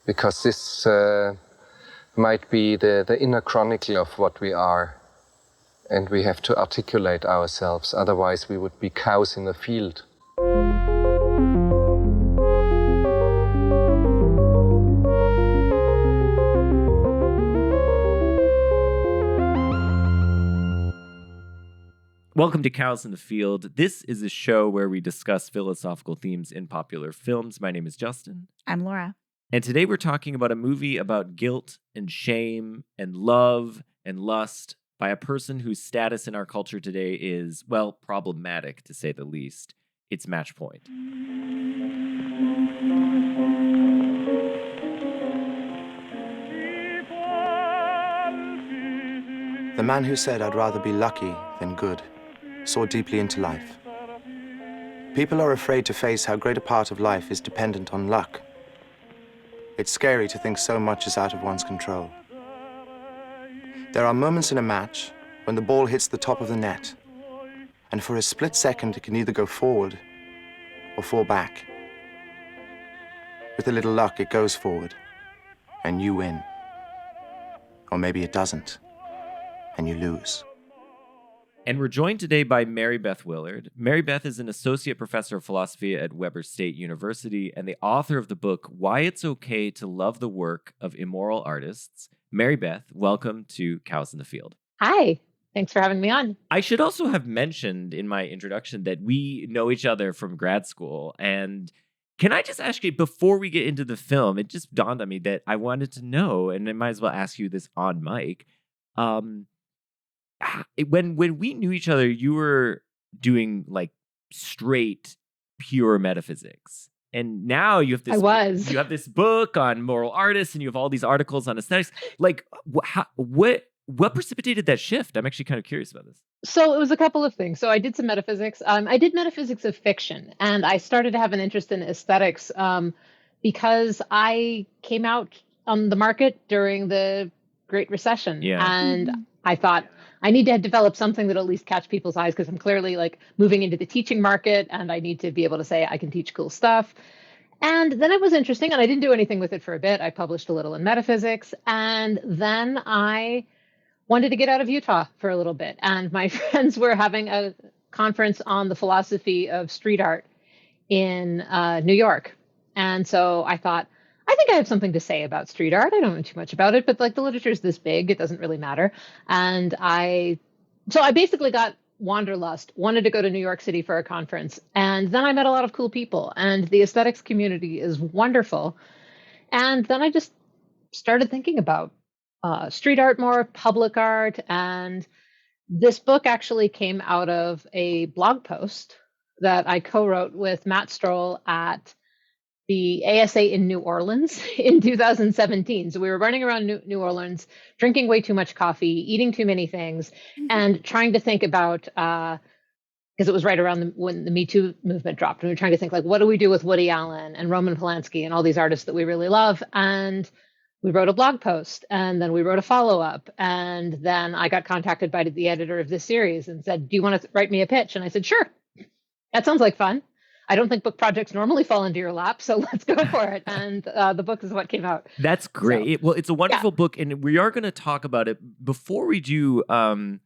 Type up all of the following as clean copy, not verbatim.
because this might be the inner chronicle of what we are, and we have to articulate ourselves, otherwise we would be cows in a field. Welcome to Cows in the Field. This is a show where we discuss philosophical themes in popular films. My name is Justin. I'm Laura. And today we're talking about a movie about guilt and shame and love and lust by a person whose status in our culture today is, well, problematic to say the least. It's Match Point. The man who said I'd rather be lucky than good saw deeply into life. People are afraid to face how great a part of life is dependent on luck. It's scary to think so much is out of one's control. There are moments in a match when the ball hits the top of the net, and for a split second it can either go forward or fall back. With a little luck, it goes forward, and you win. Or maybe it doesn't, and you lose. And we're joined today by Mary Beth Willard. Mary Beth is an associate professor of philosophy at Weber State University and the author of the book, Why It's Okay to Love the Work of Immoral Artists. Mary Beth, welcome to Cows in the Field. Hi, thanks for having me on. I should also have mentioned in my introduction that we know each other from grad school. And can I just ask you, before we get into the film, it just dawned on me that I wanted to know, and I might as well ask you this on mic, when we knew each other, you were doing like straight, pure metaphysics, and now you have this. You have this book on moral artists, and you have all these articles on aesthetics. Like, what precipitated that shift? I'm actually kind of curious about this. So it was a couple of things. So I did some metaphysics. I did metaphysics of fiction, and I started to have an interest in aesthetics because I came out on the market during the Great Recession, and I thought, I need to develop something that at least catch people's eyes because I'm clearly like moving into the teaching market and I need to be able to say I can teach cool stuff. And then it was interesting and I didn't do anything with it for a bit. I published a little in metaphysics and then I wanted to get out of Utah for a little bit. And my friends were having a conference on the philosophy of street art in New York. And so I thought, I think I have something to say about street art. I don't know too much about it, but like the literature is this big, it doesn't really matter. And I basically got wanderlust, wanted to go to New York City for a conference. And then I met a lot of cool people and the aesthetics community is wonderful. And then I just started thinking about street art more, public art. And this book actually came out of a blog post that I co-wrote with Matt Stroll at the ASA in New Orleans in 2017. So we were running around New Orleans, drinking way too much coffee, eating too many things, and trying to think about, because it was right around when the Me Too movement dropped. And we were trying to think, like, what do we do with Woody Allen and Roman Polanski and all these artists that we really love? And we wrote a blog post, and then we wrote a follow-up. And then I got contacted by the editor of this series and said, do you want to write me a pitch? And I said, sure. That sounds like fun. I don't think book projects normally fall into your lap, so let's go for it. And the book is what came out. That's great. Well, it's a wonderful book, and we are going to talk about it. Before we do, I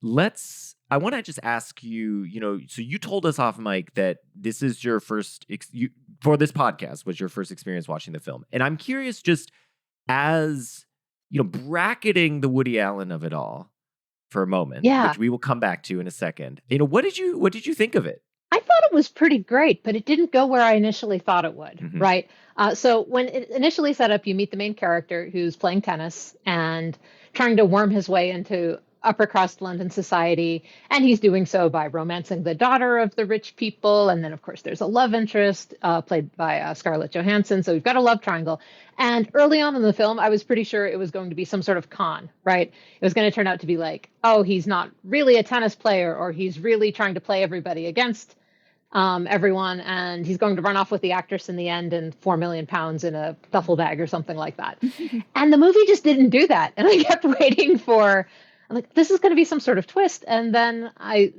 want to just ask you, so you told us off mic that this is your first, for this podcast, was your first experience watching the film. And I'm curious, just as, bracketing the Woody Allen of it all for a moment, which we will come back to in a second. What did you think of it? I thought it was pretty great, but it didn't go where I initially thought it would, right? So when it initially set up, you meet the main character who's playing tennis and trying to worm his way into upper crust London society. And he's doing so by romancing the daughter of the rich people. And then, of course, there's a love interest played by Scarlett Johansson. So we've got a love triangle. And early on in the film, I was pretty sure it was going to be some sort of con, right? It was going to turn out to be like, oh, he's not really a tennis player, or he's really trying to play everybody against everyone, and he's going to run off with the actress in the end and 4 million pounds in a duffel bag or something like that. And the movie just didn't do that. And I kept waiting for, I'm like, this is going to be some sort of twist. And then I,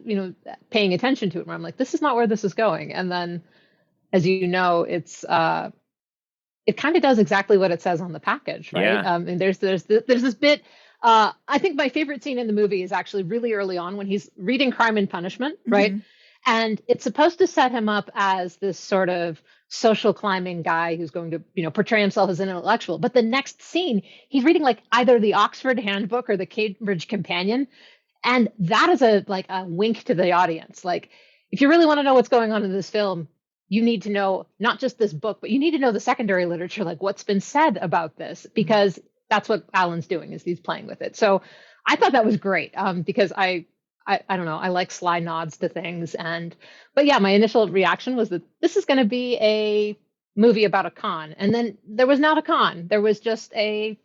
paying attention to it, where I'm like, this is not where this is going. And then, as you know, it's it kind of does exactly what it says on the package, right? Yeah. And there's this bit. I think my favorite scene in the movie is actually really early on when he's reading Crime and Punishment, right? And it's supposed to set him up as this sort of social climbing guy who's going to, portray himself as an intellectual. But the next scene, he's reading like either the Oxford Handbook or the Cambridge Companion, and that is a wink to the audience. Like, if you really want to know what's going on in this film, you need to know not just this book, but you need to know the secondary literature, like what's been said about this, because that's what Alan's doing, is he's playing with it. So I thought that was great, because I don't know, I like sly nods to things. But yeah, my initial reaction was that this is going to be a movie about a con. And then there was not a con. There was just a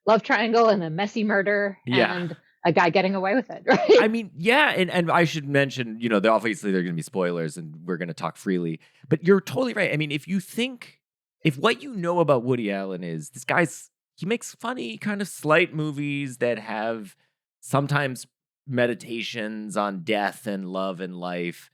love triangle and a messy murder and a guy getting away with it, right? I mean, yeah, and I should mention, obviously there are going to be spoilers and we're going to talk freely, but you're totally right. I mean, if what you know about Woody Allen is this he makes funny, kind of slight movies that have sometimes meditations on death and love and life.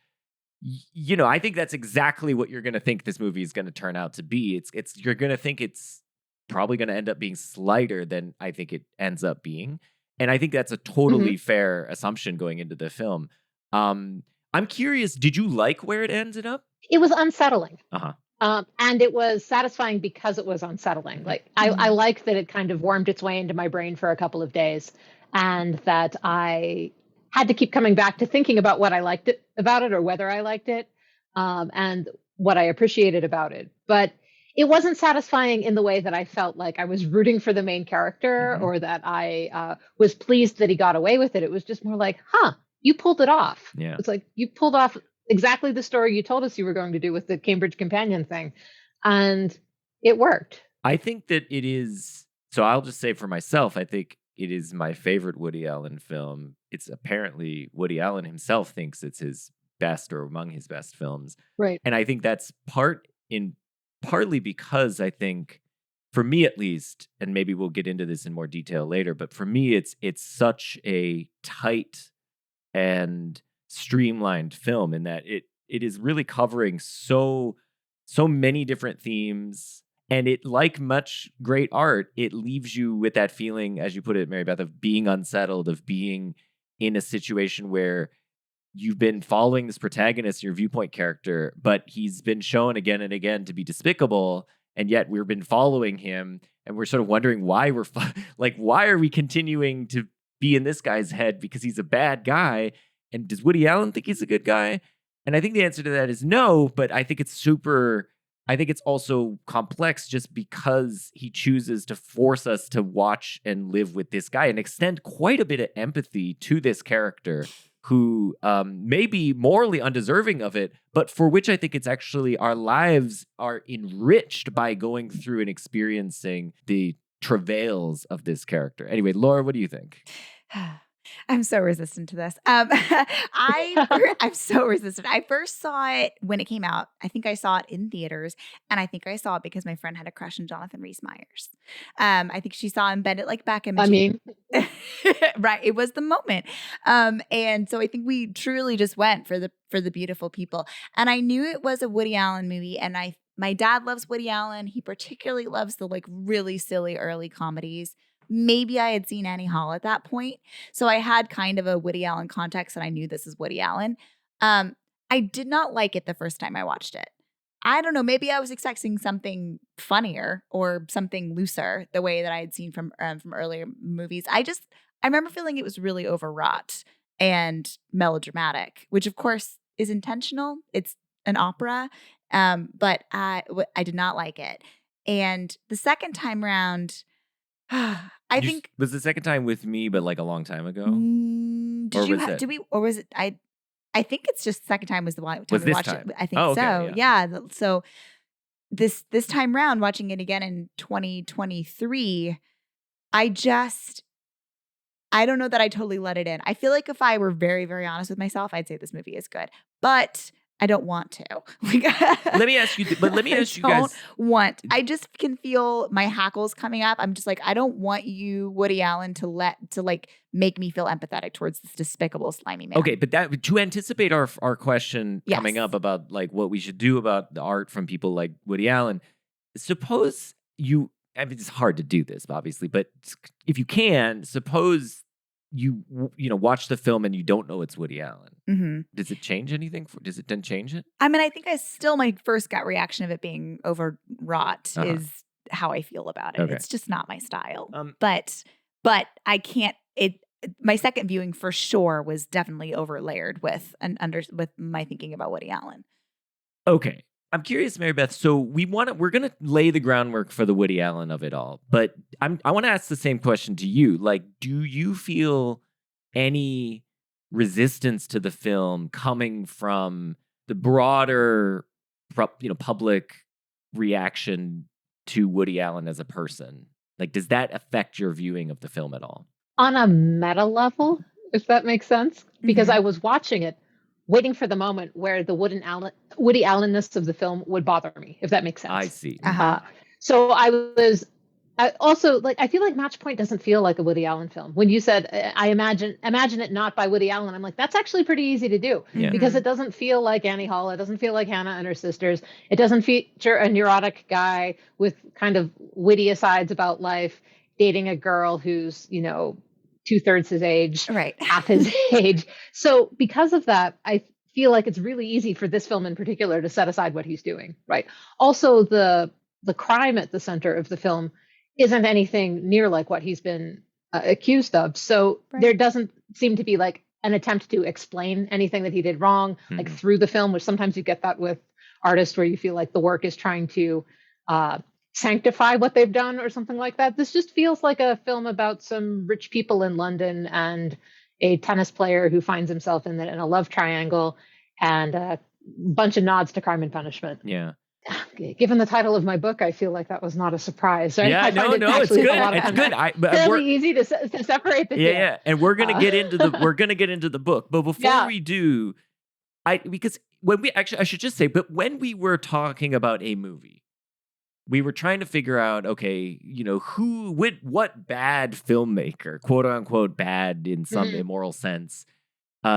I think that's exactly what you're going to think this movie is going to turn out to be. You're going to think it's probably going to end up being slighter than I think it ends up being. And I think that's a totally fair assumption going into the film. I'm curious, did you like where it ended up? It was unsettling. Uh-huh. And it was satisfying because it was unsettling. Like, I like that it kind of wormed its way into my brain for a couple of days, and that I had to keep coming back to thinking about what I liked about it, or whether I liked it, and what I appreciated about it. But it wasn't satisfying in the way that I felt like I was rooting for the main character, or that I was pleased that he got away with it. It was just more like, you pulled it off. Yeah. It's like you pulled off exactly the story you told us you were going to do with the Cambridge Companion thing. And it worked. I think that it is. So I'll just say for myself, I think it is my favorite Woody Allen film. It's apparently Woody Allen himself thinks it's his best, or among his best films. Right. And I think that's partly because I think, for me at least, and maybe we'll get into this in more detail later, but for me, it's such a tight and streamlined film in that it is really covering so many different themes. And it, like much great art, it leaves you with that feeling, as you put it, Mary Beth, of being unsettled, of being in a situation where you've been following this protagonist, your viewpoint character, but he's been shown again and again to be despicable, and yet we've been following him, and we're sort of wondering why why are we continuing to be in this guy's head, because he's a bad guy, and does Woody Allen think he's a good guy? And I think the answer to that is no, but I think it's also complex just because he chooses to force us to watch and live with this guy and extend quite a bit of empathy to this character who may be morally undeserving of it, but for which I think it's actually our lives are enriched by going through and experiencing the travails of this character. Anyway, Laura, what do you think? I'm so resistant to this. I'm so resistant. I first saw it when it came out. I think I saw it in theaters, and I think I saw it because my friend had a crush on Jonathan Rhys-Meyers. I think she saw him bend it like Beckham. Right, it was the moment. And so I think we truly just went for the beautiful people. And I knew it was a Woody Allen movie, and my dad loves Woody Allen. He particularly loves the like really silly early comedies. Maybe I had seen Annie Hall at that point. So I had kind of a Woody Allen context, and I knew this is Woody Allen. I did not like it the first time I watched it. I don't know. Maybe I was expecting something funnier or something looser, the way that I had seen from earlier movies. I remember feeling it was really overwrought and melodramatic, which of course is intentional. It's an opera, but I did not like it. And the second time round, I think was the second time with me, but like a long time ago. I think it's just the second time was the time we watched it. I think okay, so. Yeah. So this time round, watching it again in 2023, I don't know that I totally let it in. I feel like if I were very, very honest with myself, I'd say this movie is good, but I don't want to. Let me ask you guys. I just can feel my hackles coming up. I'm just like, I don't want you, Woody Allen, to make me feel empathetic towards this despicable, slimy man. Okay, but to anticipate our question coming up about like what we should do about the art from people like Woody Allen, suppose you, I mean, it's hard to do this, obviously, but if you can, suppose you watch the film and you don't know it's Woody Allen. Mm-hmm. Does it change anything? Does it then change it? I mean, I think my first gut reaction of it being overwrought is how I feel about it. Okay. It's just not my style. But I can't. My second viewing for sure was definitely overlayered with with my thinking about Woody Allen. Okay. I'm curious, Mary Beth. So we're going to lay the groundwork for the Woody Allen of it all. But I want to ask the same question to you. Like, do you feel any resistance to the film coming from the broader, public reaction to Woody Allen as a person? Like, does that affect your viewing of the film at all? On a meta level, if that makes sense, because I was watching it, waiting for the moment where the Woody Allenness of the film would bother me, if that makes sense. I see. So I also I feel like Match Point doesn't feel like a Woody Allen film. When you said, I imagine it not by Woody Allen, I'm like, that's actually pretty easy to do because it doesn't feel like Annie Hall. It doesn't feel like Hannah and her sisters. It doesn't feature a neurotic guy with kind of witty asides about life, dating a girl who's, 2/3 his age, right, half his age. So because of that, I feel like it's really easy for this film in particular to set aside what he's doing. Right. Also, the crime at the center of the film isn't anything near like what he's been accused of. So there doesn't seem to be like an attempt to explain anything that he did wrong, like through the film, which sometimes you get that with artists where you feel like the work is trying to sanctify what they've done or something like that. This just feels like a film about some rich people in London and a tennis player who finds himself in a love triangle and a bunch of nods to Crime and Punishment. Yeah. Given the title of my book, I feel like that was not a surprise. Right? Yeah, no, it's good. It's good. Fairly easy to separate the two. Yeah, and we're gonna get into the book, but before we do, because when we actually, I should just say, but when we were talking about a movie, we were trying to figure out, okay, what bad filmmaker, quote unquote bad in some immoral sense,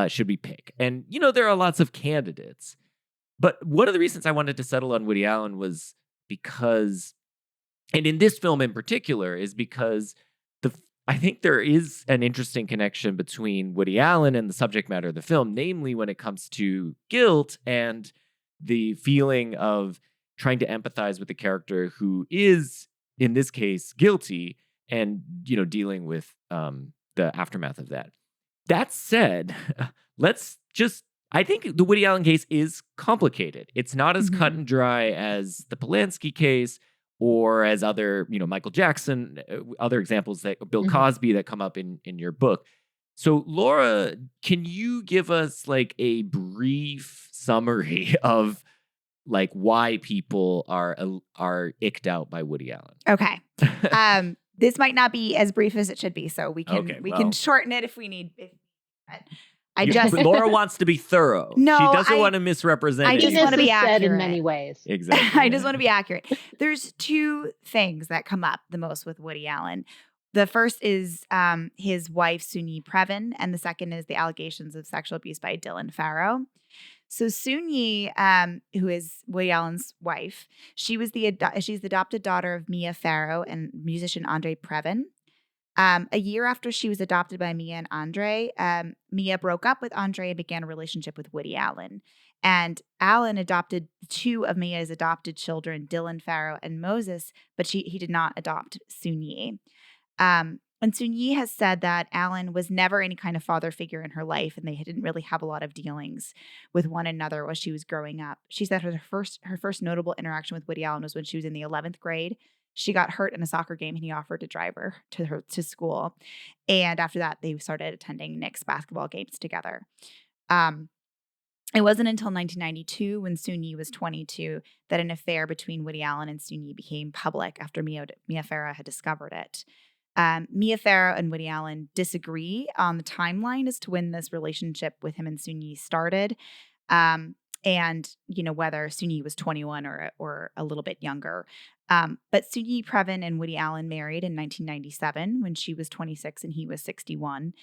should we pick? And there are lots of candidates. But one of the reasons I wanted to settle on Woody Allen was because, and in this film in particular, is because I think there is an interesting connection between Woody Allen and the subject matter of the film, namely when it comes to guilt and the feeling of trying to empathize with the character who is, in this case, guilty and, dealing with the aftermath of that. That said, I think the Woody Allen case is complicated. It's not as cut and dry as the Polanski case or as other, Michael Jackson, other examples that Bill Cosby that come up in your book. So, Laura, can you give us like a brief summary of like why people are icked out by Woody Allen? Okay. This might not be as brief as it should be, so we can shorten it if we need. Laura wants to be thorough. No, she doesn't want to misrepresent. I just want to be accurate in many ways. Exactly. I just want to be accurate. There's two things that come up the most with Woody Allen. The first is his wife, Soon-Yi Previn, and the second is the allegations of sexual abuse by Dylan Farrow. So Soon-Yi, who is Woody Allen's wife, she's the adopted daughter of Mia Farrow and musician Andre Previn. A year after she was adopted by Mia and Andre, Mia broke up with Andre and began a relationship with Woody Allen. And Allen adopted two of Mia's adopted children, Dylan Farrow and Moses, but he did not adopt Soon-Yi. And Soon-Yi has said that Allen was never any kind of father figure in her life, and they didn't really have a lot of dealings with one another while she was growing up. She said her first notable interaction with Woody Allen was when she was in the 11th grade. She got hurt in a soccer game and he offered to drive her to school. And after that, they started attending Knicks basketball games together. It wasn't until 1992 when Soon-Yi was 22 that an affair between Woody Allen and Soon-Yi became public after Mia Farrow had discovered it. Mia Farrow and Woody Allen disagree on the timeline as to when this relationship with him and Soon-Yi started. And, whether Soon-Yi was 21 or a little bit younger. But Soon-Yi Previn and Woody Allen married in 1997 when she was 26 and he was 61.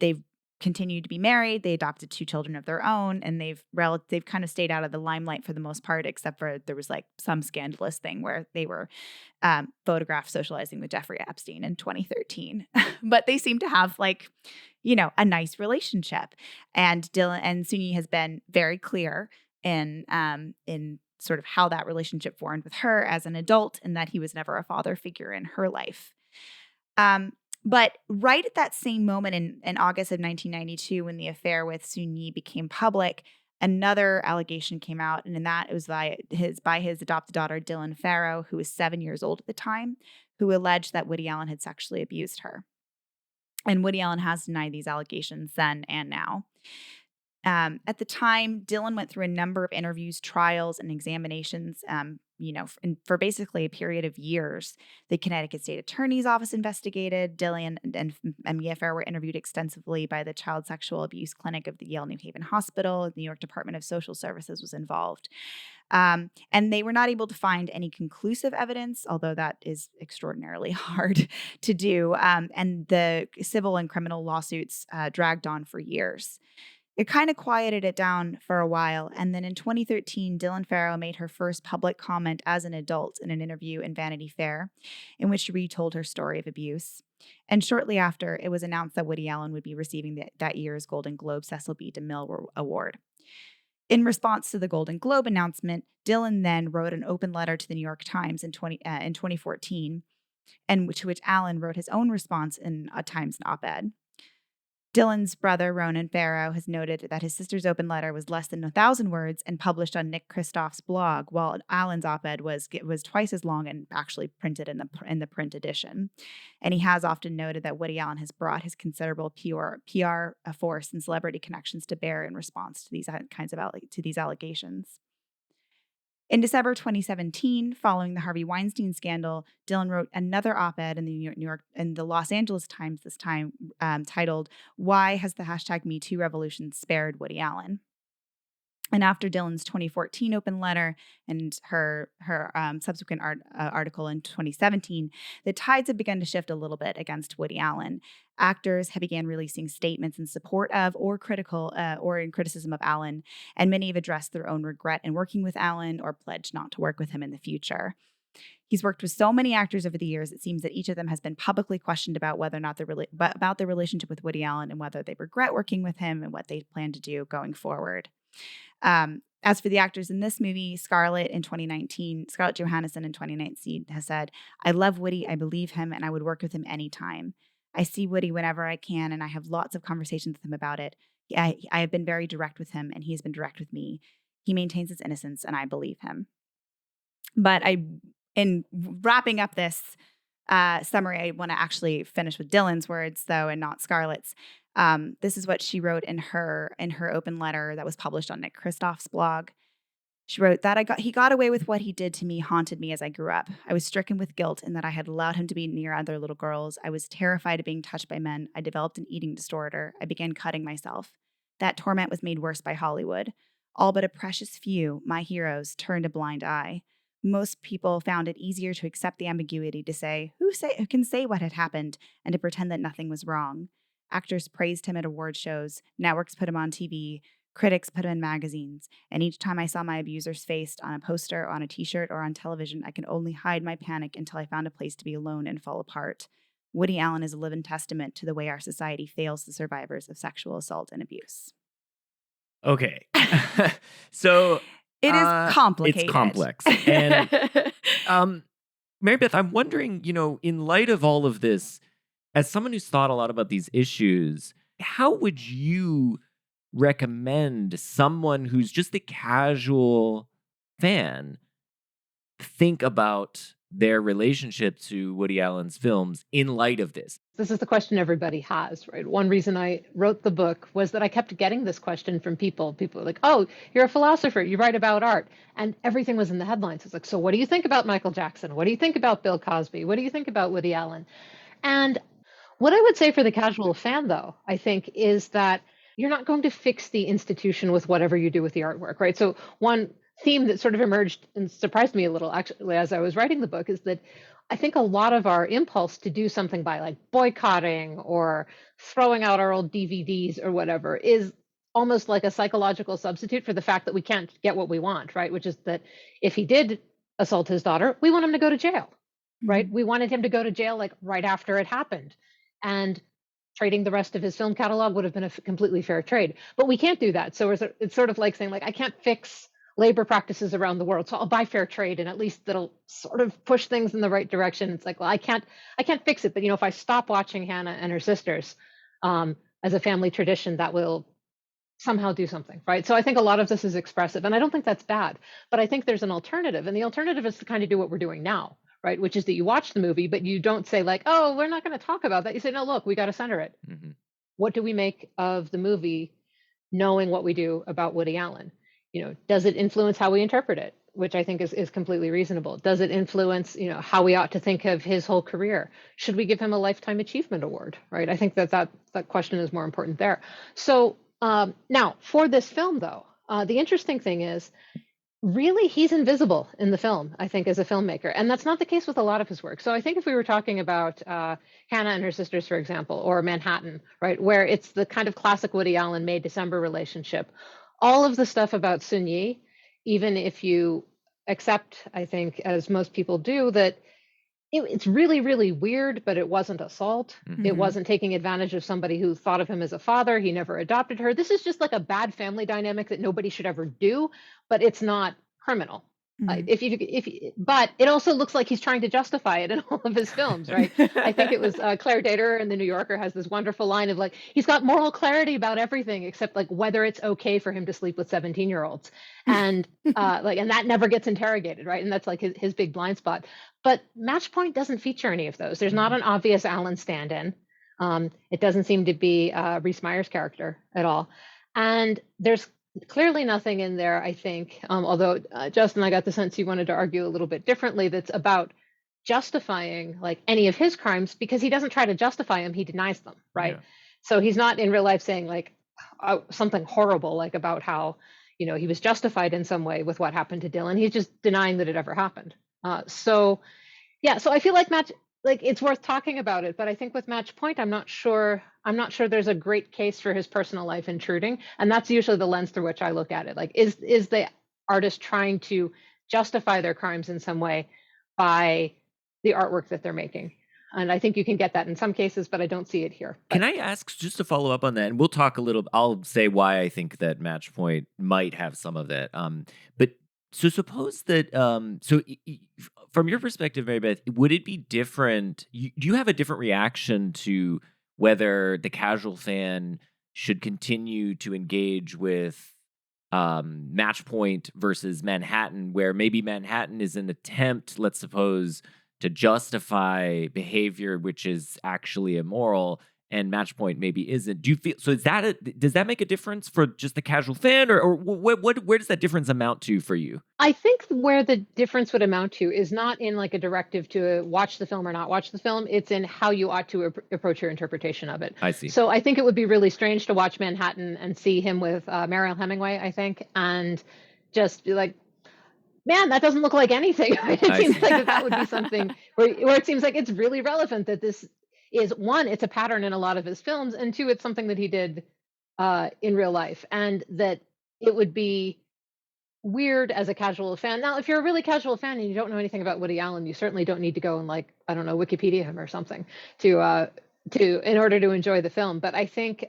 They've continued to be married. They adopted 2 children of their own, and they've kind of stayed out of the limelight for the most part, except for there was like some scandalous thing where they were photographed socializing with Jeffrey Epstein in 2013. But they seem to have like, a nice relationship. And Soon-Yi has been very clear in sort of how that relationship formed with her as an adult, and that he was never a father figure in her life. But right at that same moment in August of 1992, when the affair with Soon-Yi became public, another allegation came out, and in that it was by his adopted daughter, Dylan Farrow, who was 7 years old at the time, who alleged that Woody Allen had sexually abused her. And Woody Allen has denied these allegations then and now. At the time, Dylan went through a number of interviews, trials, and examinations, for basically a period of years. The Connecticut State Attorney's Office investigated. Dylan and Mia Farrow were interviewed extensively by the Child Sexual Abuse Clinic of the Yale New Haven Hospital. The New York Department of Social Services was involved. And they were not able to find any conclusive evidence, although that is extraordinarily hard to do. And the civil and criminal lawsuits dragged on for years. It kind of quieted it down for a while, and then in 2013, Dylan Farrow made her first public comment as an adult in an interview in Vanity Fair, in which she retold her story of abuse. And shortly after, it was announced that Woody Allen would be receiving that year's Golden Globe Cecil B. DeMille Award. In response to the Golden Globe announcement, Dylan then wrote an open letter to the New York Times in 2014, and to which Allen wrote his own response in a Times op-ed. Dylan's brother, Ronan Farrow, has noted that his sister's open letter was less than 1,000 words and published on Nick Kristof's blog, while Allen's op-ed was twice as long and actually printed in the print edition. And he has often noted that Woody Allen has brought his considerable PR force and celebrity connections to bear in response to these allegations. In December 2017, following the Harvey Weinstein scandal, Dylan wrote another op-ed in the Los Angeles Times this time, titled "Why Has the #MeToo Revolution Spared Woody Allen?" And after Dylan's 2014 open letter and her subsequent article in 2017, the tides have begun to shift a little bit against Woody Allen. Actors have began releasing statements in support of or in criticism of Allen, and many have addressed their own regret in working with Allen or pledged not to work with him in the future. He's worked with so many actors over the years, it seems that each of them has been publicly questioned about whether or not about their relationship with Woody Allen and whether they regret working with him and what they plan to do going forward. As for the actors in this movie, Scarlett Johansson in 2019 has said, "I love Woody, I believe him, and I would work with him anytime. I see Woody whenever I can, and I have lots of conversations with him about it. I have been very direct with him, and he has been direct with me. He maintains his innocence, and I believe him." But in wrapping up this summary, I want to actually finish with Dylan's words, though, and not Scarlett's. This is what she wrote in her open letter that was published on Nick Kristof's blog. She wrote that he got away with what he did to me haunted me as I grew up. I was stricken with guilt in that I had allowed him to be near other little girls. I was terrified of being touched by men. I developed an eating disorder. I began cutting myself. That torment was made worse by Hollywood. All but a precious few, my heroes, turned a blind eye. Most people found it easier to accept the ambiguity to say, who can say what had happened, and to pretend that nothing was wrong. Actors praised him at award shows. Networks put him on TV. Critics put him in magazines. And each time I saw my abuser's face on a poster, on a t-shirt, or on television, I could only hide my panic until I found a place to be alone and fall apart. Woody Allen is a living testament to the way our society fails the survivors of sexual assault and abuse. Okay. So it is complicated. It's complex. And Mary Beth, I'm wondering, in light of all of this, as someone who's thought a lot about these issues, how would you recommend someone who's just a casual fan think about their relationship to Woody Allen's films in light of this? This is the question everybody has, right? One reason I wrote the book was that I kept getting this question from people. People were like, "Oh, you're a philosopher, you write about art." And everything was in the headlines. It's like, "So what do you think about Michael Jackson? What do you think about Bill Cosby? What do you think about Woody Allen?" And what I would say for the casual fan, though, I think, is that you're not going to fix the institution with whatever you do with the artwork, right? So one theme that sort of emerged and surprised me a little, actually, as I was writing the book, is that I think a lot of our impulse to do something by like boycotting or throwing out our old DVDs or whatever is almost like a psychological substitute for the fact that we can't get what we want, right? Which is that if he did assault his daughter, we want him to go to jail, right? Mhm. We wanted him to go to jail like right after it happened. And trading the rest of his film catalog would have been a completely fair trade. But we can't do that. So it's sort of like saying, like, I can't fix labor practices around the world, so I'll buy fair trade, and at least that'll sort of push things in the right direction. It's like, well, I can't fix it, but if I stop watching Hannah and her sisters as a family tradition, that will somehow do something, right? So I think a lot of this is expressive, and I don't think that's bad, but I think there's an alternative, and the alternative is to kind of do what we're doing now, right? Which is that you watch the movie, but you don't say like, oh, we're not going to talk about that. You say, no, look, we got to center it. Mhm. What do we make of the movie, knowing what we do about Woody Allen? Does it influence how we interpret it? Which I think is completely reasonable. Does it influence, how we ought to think of his whole career? Should we give him a lifetime achievement award? Right? I think that question is more important there. So now for this film, though, the interesting thing is, really, he's invisible in the film, I think, as a filmmaker. And that's not the case with a lot of his work. So I think if we were talking about Hannah and her sisters, for example, or Manhattan, right, where it's the kind of classic Woody Allen May December relationship, all of the stuff about Sun Yi, even if you accept, I think, as most people do, that it's really, really weird, but it wasn't assault. It Mhm. wasn't taking advantage of somebody who thought of him as a father. He never adopted her. This is just like a bad family dynamic that nobody should ever do, but it's not criminal. Mhm. But it also looks like he's trying to justify it in all of his films, right? I think it was Claire Dater in The New Yorker has this wonderful line of like, he's got moral clarity about everything except like whether it's okay for him to sleep with 17-year-olds. And and that never gets interrogated, right? And that's like his big blind spot. But Match Point doesn't feature any of those. There's not an obvious Alan stand-in. It doesn't seem to be Reese Meyer's character at all. And there's clearly nothing in there, I think, although Justin, I got the sense you wanted to argue a little bit differently, that's about justifying like any of his crimes, because he doesn't try to justify them, he denies them, right? Yeah. So he's not in real life saying like something horrible like about how he was justified in some way with what happened to Dylan. He's just denying that it ever happened. So I feel like it's worth talking about it, but I think with Match Point, I'm not sure there's a great case for his personal life intruding, and that's usually the lens through which I look at it. Like, is the artist trying to justify their crimes in some way by the artwork that they're making? And I think you can get that in some cases, but I don't see it here. Can I ask, just to follow up on that, and we'll talk a little, I'll say why I think that Match Point might have some of that. But so suppose that, from your perspective, Mary Beth, would it be different? Do you have a different reaction to whether the casual fan should continue to engage with Match Point versus Manhattan, where maybe Manhattan is an attempt, let's suppose, to justify behavior which is actually immoral, and Match Point maybe isn't? Do you feel so? Does that make a difference for just the casual fan, or where does that difference amount to for you? I think where the difference would amount to is not in like a directive to watch the film or not watch the film. It's in how you ought to approach your interpretation of it. I see. So I think it would be really strange to watch Manhattan and see him with Mariel Hemingway, I think, and just be like, man, that doesn't look like anything. It I seems see. like that would be something where it seems like it's really relevant that this is, one, it's a pattern in a lot of his films, and two, it's something that he did in real life, and that it would be weird as a casual fan. Now, if you're a really casual fan and you don't know anything about Woody Allen, you certainly don't need to go and like, I don't know, Wikipedia him or something to in order to enjoy the film. But I think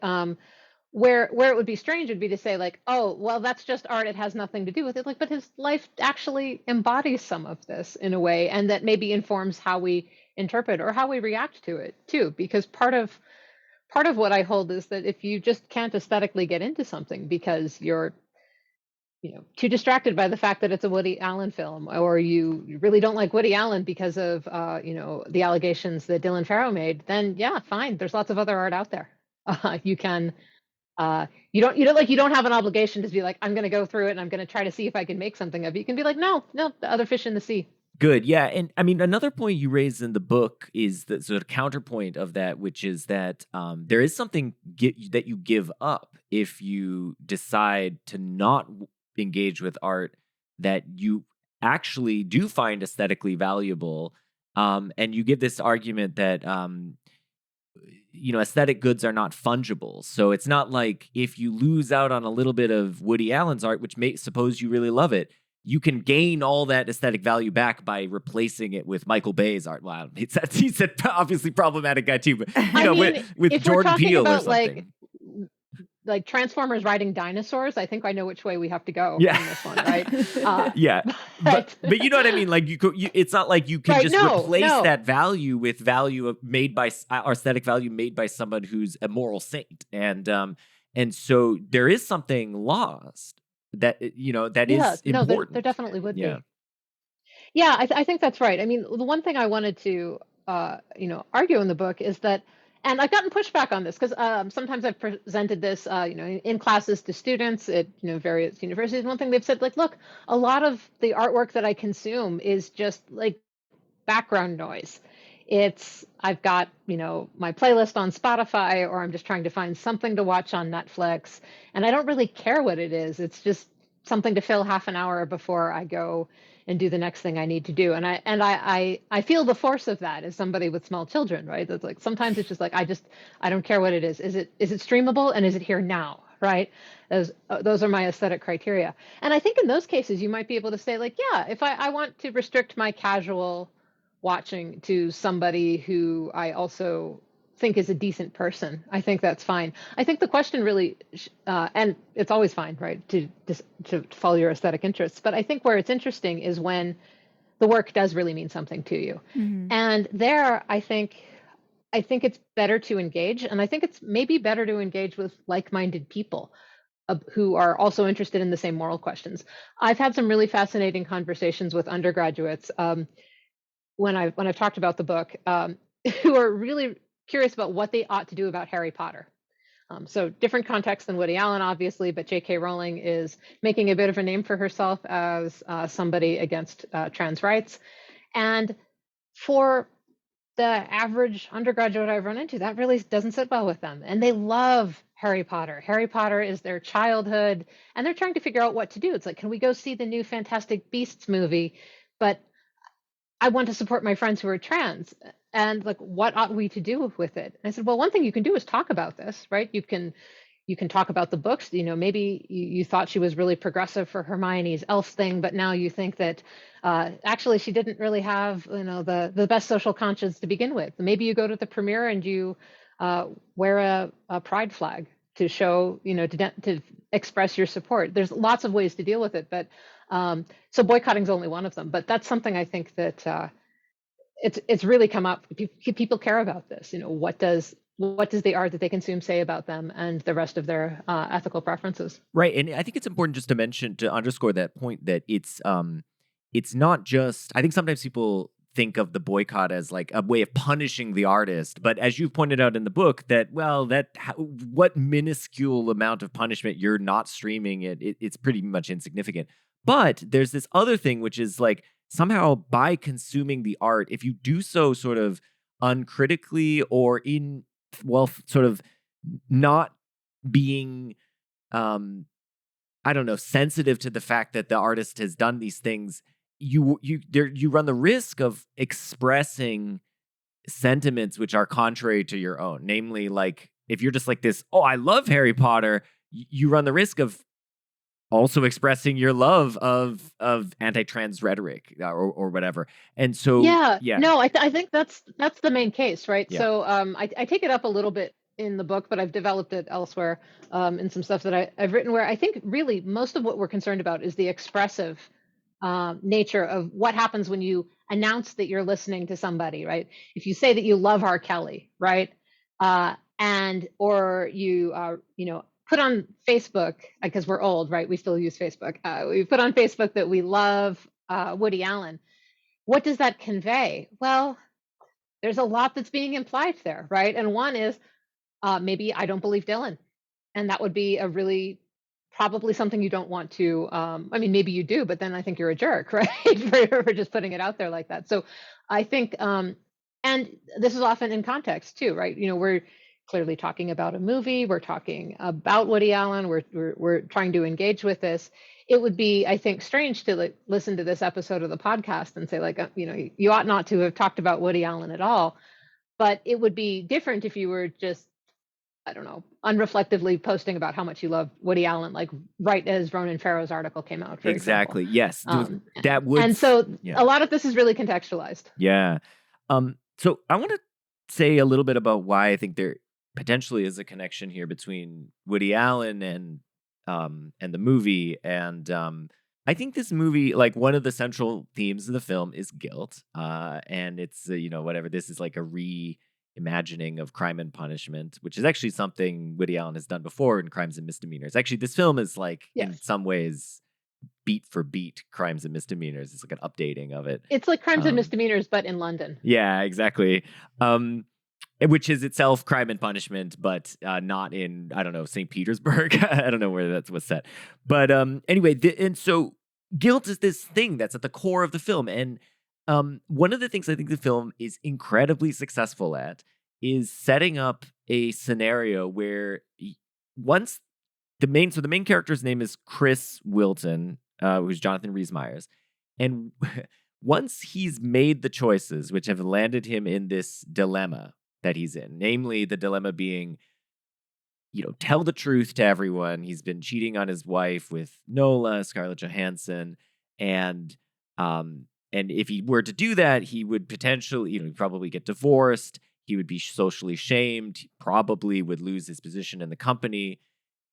where it would be strange would be to say like, oh, well, that's just art, it has nothing to do with it. Like, but his life actually embodies some of this in a way, and that maybe informs how we interpret or how we react to it too. Because part of what I hold is that if you just can't aesthetically get into something because you're too distracted by the fact that it's a Woody Allen film, or you really don't like Woody Allen because of the allegations that Dylan Farrow made, then yeah, fine. There's lots of other art out there. You can you don't have an obligation to be like, I'm going to go through it and I'm going to try to see if I can make something of it. You can be like, no, the other fish in the sea. Good. Yeah. And I mean, another point you raised in the book is the sort of counterpoint of that, which is that there is something that you give up if you decide to not engage with art that you actually do find aesthetically valuable. And you give this argument that aesthetic goods are not fungible. So it's not like if you lose out on a little bit of Woody Allen's art, which suppose you really love it, you can gain all that aesthetic value back by replacing it with Michael Bay's art. Wow, he's a obviously problematic guy too, but with if we're Jordan talking Peele or about something. like Transformers riding dinosaurs, I think I know which way we have to go Yeah. on this one, right? Yeah, but you know what I mean. Like it's not like you can Right, just no, replace no. that value with value made by aesthetic value made by someone who's a moral saint, and so there is something lost that that Yeah, is no, important. there definitely would Yeah. be. Yeah, I think that's right. I mean, the one thing I wanted to, argue in the book is that, and I've gotten pushback on this because sometimes I've presented this, in classes to students at, various universities. One thing they've said, like, look, a lot of the artwork that I consume is just like background noise. I've got, my playlist on Spotify, or I'm just trying to find something to watch on Netflix, and I don't really care what it is. It's just something to fill half an hour before I go and do the next thing I need to do. And I feel the force of that as somebody with small children, right? That's like sometimes it's just like I don't care what it is. Is it streamable, and is it here now? Right? Those are my aesthetic criteria. And I think in those cases you might be able to say, like, yeah, if I want to restrict my casual watching to somebody who I also think is a decent person, I think that's fine. I think the question really, and it's always fine, right, to follow your aesthetic interests. But I think where it's interesting is when the work does really mean something to you. Mm-hmm. And there, I think it's better to engage, and I think it's maybe better to engage with like-minded people who are also interested in the same moral questions. I've had some really fascinating conversations with undergraduates when I've talked about the book, who are really curious about what they ought to do about Harry Potter. So different context than Woody Allen, obviously, but J.K. Rowling is making a bit of a name for herself as somebody against trans rights. And for the average undergraduate I've run into, that really doesn't sit well with them. And they love Harry Potter. Harry Potter is their childhood, and they're trying to figure out what to do. It's like, can we go see the new Fantastic Beasts movie? But I want to support my friends who are trans. And like, what ought we to do with it? And I said, well, one thing you can do is talk about this, right? You can talk about the books. Maybe you thought she was really progressive for Hermione's elf thing, but now you think that actually she didn't really have, the best social conscience to begin with. Maybe you go to the premiere and you wear a pride flag to show, to express your support. There's lots of ways to deal with it, but so boycotting is only one of them. But that's something I think that it's really come up. People care about this. What does the art that they consume say about them and the rest of their ethical preferences? Right, and I think it's important just to underscore that point that it's not just. I think sometimes people think of the boycott as like a way of punishing the artist, but as you've pointed out in the book, what minuscule amount of punishment you're not streaming it's pretty much insignificant. But there's this other thing, which is like somehow by consuming the art, if you do so sort of uncritically or sort of not being, I don't know, sensitive to the fact that the artist has done these things, you run the risk of expressing sentiments which are contrary to your own. Namely, like if you're just like this, oh, I love Harry Potter, you run the risk of also expressing your love of anti-trans rhetoric or whatever. And so no, I think that's the main case, right? Yeah. So I take it up a little bit in the book, but I've developed it elsewhere in some stuff that I've written, where I think really most of what we're concerned about is the expressive nature of what happens when you announce that you're listening to somebody, right? If you say that you love R. Kelly, right, or you put on Facebook, because we're old, right? We still use Facebook. We put on Facebook that we love Woody Allen. What does that convey? Well, there's a lot that's being implied there, right? And one is maybe I don't believe Dylan. And that would be a really probably something you don't want to, I mean, maybe you do, but then I think you're a jerk, right? for just putting it out there like that. So I think, and this is often in context too, right? Where clearly talking about a movie. We're talking about Woody Allen. We're trying to engage with this. It would be, I think, strange to listen to this episode of the podcast and say, like, you ought not to have talked about Woody Allen at all. But it would be different if you were just, I don't know, unreflectively posting about how much you love Woody Allen, like right as Ronan Farrow's article came out, for Exactly. example. Yes. That would. And so yeah. a lot of this is really contextualized. Yeah. So I want to say a little bit about why I think there potentially is a connection here between Woody Allen and the movie. And I think this movie, like one of the central themes of the film is guilt. And it's, whatever, this is like a reimagining of Crime and Punishment, which is actually something Woody Allen has done before in Crimes and Misdemeanors. Actually, this film is like, in some ways, beat for beat Crimes and Misdemeanors. It's like an updating of it. It's like Crimes and Misdemeanors, but in London. Yeah, exactly. Which is itself Crime and Punishment, but not in, I don't know, St. Petersburg. I don't know where that was set. But anyway, and so guilt is this thing that's at the core of the film. And one of the things I think the film is incredibly successful at is setting up a scenario where once the main character's name is Chris Wilton, who's Jonathan Rhys-Meyers. And once he's made the choices which have landed him in this dilemma that he's in, namely the dilemma being, tell the truth to everyone. He's been cheating on his wife with Nola, Scarlett Johansson. And if he were to do that, he would potentially, probably get divorced. He would be socially shamed. He probably would lose his position in the company.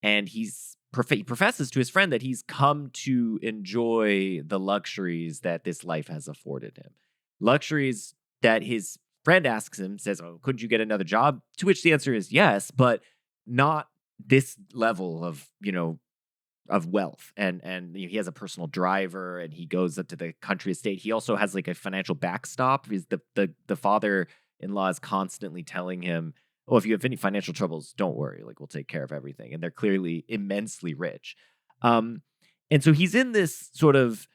And he professes to his friend that he's come to enjoy the luxuries that this life has afforded him. Luxuries that his friend asks him, says, "Oh, couldn't you get another job?" To which the answer is yes, but not this level of, of wealth. And he has a personal driver and he goes up to the country estate. He also has like a financial backstop. He's the father-in-law is constantly telling him, "Oh, if you have any financial troubles, don't worry. Like, we'll take care of everything." And they're clearly immensely rich. And so he's in this sort of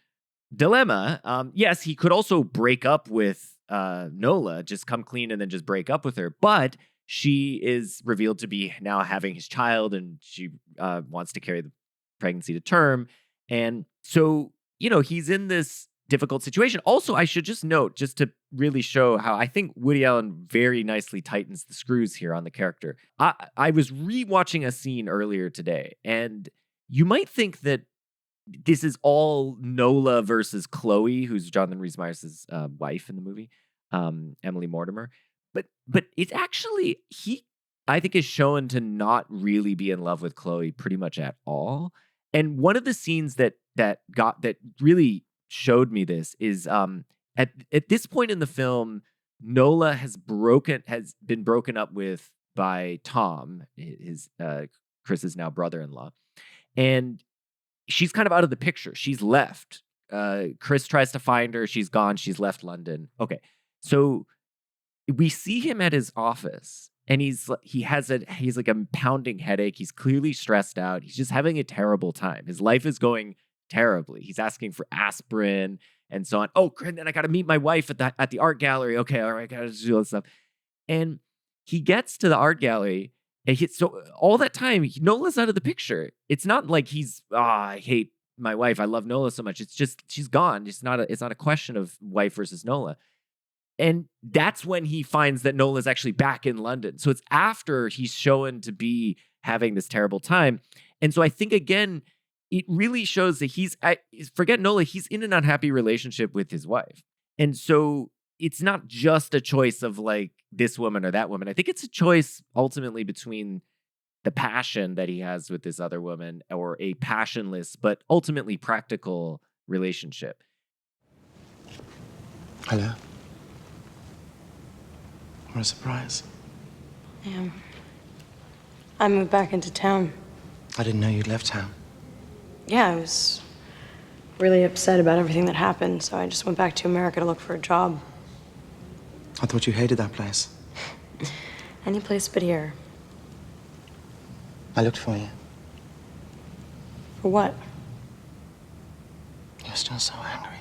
dilemma. Yes, he could also break up with Nola, just come clean and then just break up with her. But she is revealed to be now having his child, and she wants to carry the pregnancy to term. And so, he's in this difficult situation. Also, I should just note, just to really show how I think Woody Allen very nicely tightens the screws here on the character. I was rewatching a scene earlier today, and you might think that this is all Nola versus Chloe, who's Jonathan Rhys-Meyers' wife in the movie, Emily Mortimer. But it's actually, I think, is shown to not really be in love with Chloe pretty much at all. And one of the scenes that really showed me this is at this point in the film, Nola has been broken up with by Tom, his Chris's now brother-in-law, and she's kind of out of the picture. She's left. Chris tries to find her. She's gone. She's left London. Okay, so we see him at his office, and he's like a pounding headache. He's clearly stressed out. He's just having a terrible time. His life is going terribly. He's asking for aspirin and so on. Oh, and then I got to meet my wife at the art gallery. Okay, all right, got to do all this stuff. And he gets to the art gallery, and so all that time, Nola's out of the picture. It's not like he's, I hate my wife. I love Nola so much. It's just she's gone. It's not a question of wife versus Nola. And that's when he finds that Nola's actually back in London. So it's after he's shown to be having this terrible time. And so I think, again, it really shows that forget Nola, he's in an unhappy relationship with his wife. And so it's not just a choice of like this woman or that woman. I think it's a choice ultimately between the passion that he has with this other woman or a passionless but ultimately practical relationship. Hello. What a surprise. Yeah. I moved back into town. I didn't know you'd left town. Yeah, I was really upset about everything that happened, so I just went back to America to look for a job. I thought you hated that place. Any place but here. I looked for you. For what? You're still so angry.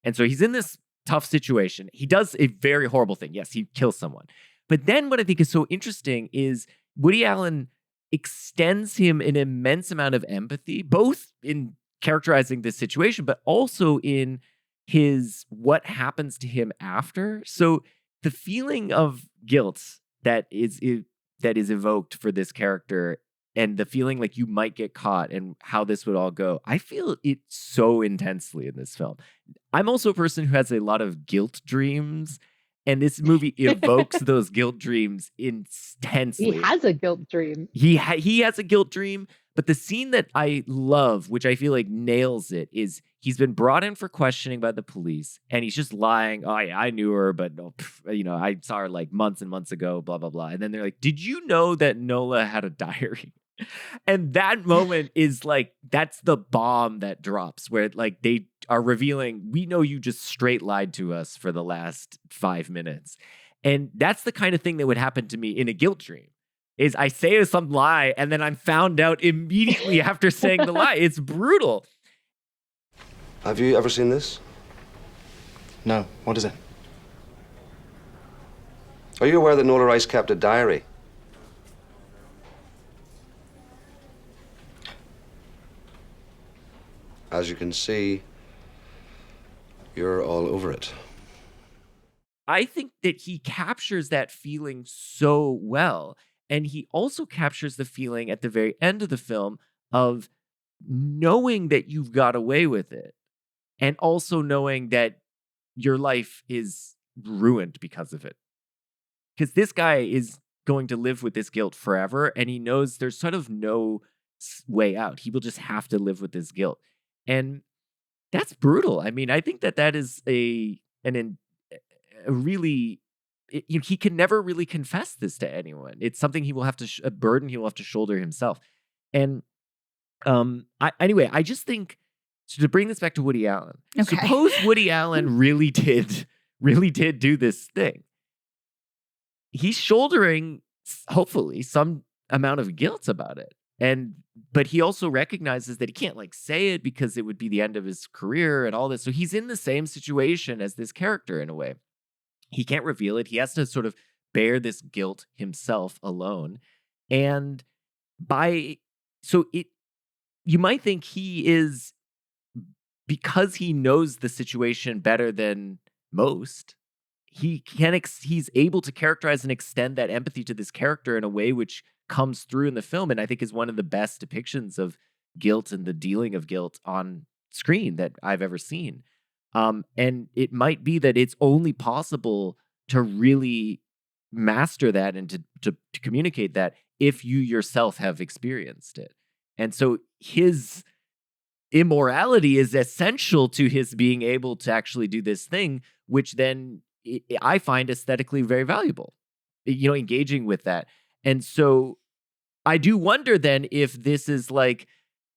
And so he's in this tough situation. He does a very horrible thing. Yes, he kills someone. But then what I think is so interesting is Woody Allen extends him an immense amount of empathy, both in characterizing this situation, but also in his what happens to him after. So the feeling of guilt that is evoked for this character, and the feeling like you might get caught and how this would all go, I feel it so intensely in this film. I'm also a person who has a lot of guilt dreams, and this movie evokes those guilt dreams intensely. He has a guilt dream. He has a guilt dream, but the scene that I love, which I feel like nails it, is he's been brought in for questioning by the police, and he's just lying. Oh, I knew her, but I saw her like months and months ago, blah, blah, blah. And then they're like, did you know that Nola had a diary? And that moment is like, that's the bomb that drops, where like they are revealing, we know you just straight lied to us for the last 5 minutes. And that's the kind of thing that would happen to me in a guilt dream. Is I say some lie and then I'm found out immediately after saying the lie. It's brutal. Have you ever seen this? No. What is it? Are you aware that Nola Rice kept a diary? As you can see, you're all over it. I think that he captures that feeling so well. And he also captures the feeling at the very end of the film of knowing that you've got away with it, and also knowing that your life is ruined because of it. Because this guy is going to live with this guilt forever, and he knows there's sort of no way out. He will just have to live with this guilt. And that's brutal. I mean, I think that is a really... he can never really confess this to anyone. It's something he will have to a burden he will have to shoulder himself. And I just think, so to bring this back to Woody Allen, suppose Woody Allen really did do this thing. He's shouldering, hopefully, some amount of guilt about it. But he also recognizes that he can't like say it because it would be the end of his career and all this. So he's in the same situation as this character in a way. He can't reveal it. He has to sort of bear this guilt himself alone. And you might think he is, because he knows the situation better than most, he's able to characterize and extend that empathy to this character in a way which comes through in the film, and I think is one of the best depictions of guilt and the dealing of guilt on screen that I've ever seen. And it might be that it's only possible to really master that and to communicate that if you yourself have experienced it. And so his immorality is essential to his being able to actually do this thing, which then I find aesthetically very valuable, engaging with that. And so I do wonder then if this is like,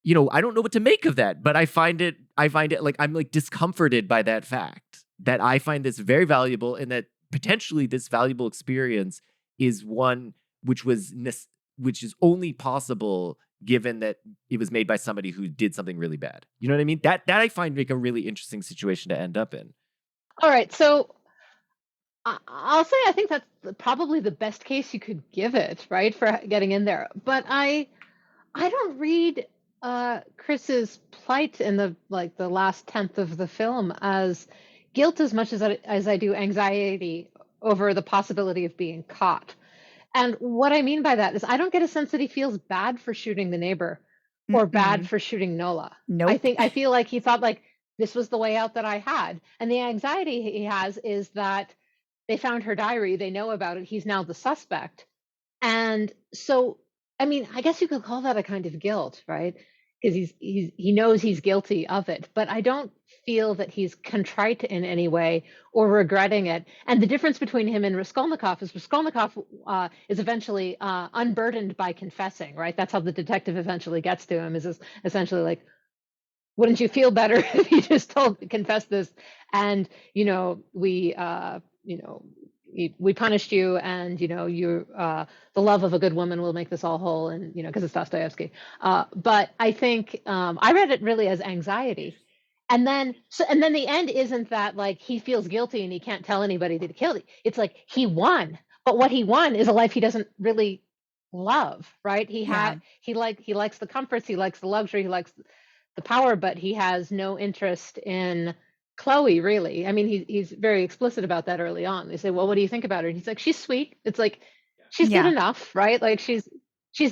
I don't know what to make of that, but I find it like I'm like discomforted by that fact that I find this very valuable, and that potentially this valuable experience is one which is only possible given that it was made by somebody who did something really bad. You know what I mean? That I find like a really interesting situation to end up in. All right, so I'll say I think that's probably the best case you could give it, right, for getting in there. But I don't read Chris's plight in the last tenth of the film as guilt as much as I do anxiety over the possibility of being caught. And what I mean by that is I don't get a sense that he feels bad for shooting the neighbor or bad for shooting Nola. Nope. I feel like he thought like this was the way out that I had. And the anxiety he has is that they found her diary, they know about it, he's now the suspect. And so, I mean, I guess you could call that a kind of guilt, right? Because he knows he's guilty of it, but I don't feel that he's contrite in any way or regretting it. And the difference between him and Raskolnikov is Raskolnikov is eventually unburdened by confessing, right? That's how the detective eventually gets to him, is essentially like, wouldn't you feel better if you just confessed this? And, we punished you, and you the love of a good woman will make this all whole, and because it's Dostoevsky. But I think I read it really as anxiety, and then the end isn't that like he feels guilty and he can't tell anybody that he killed it. It's like he won. But what he won is a life he doesn't really love, right? He likes the comforts, he likes the luxury, he likes the power, but he has no interest in Chloe, really. I mean, he's very explicit about that early on. They say, "Well, what do you think about her?" And he's like, "She's sweet." It's like she's good enough, right? Like she's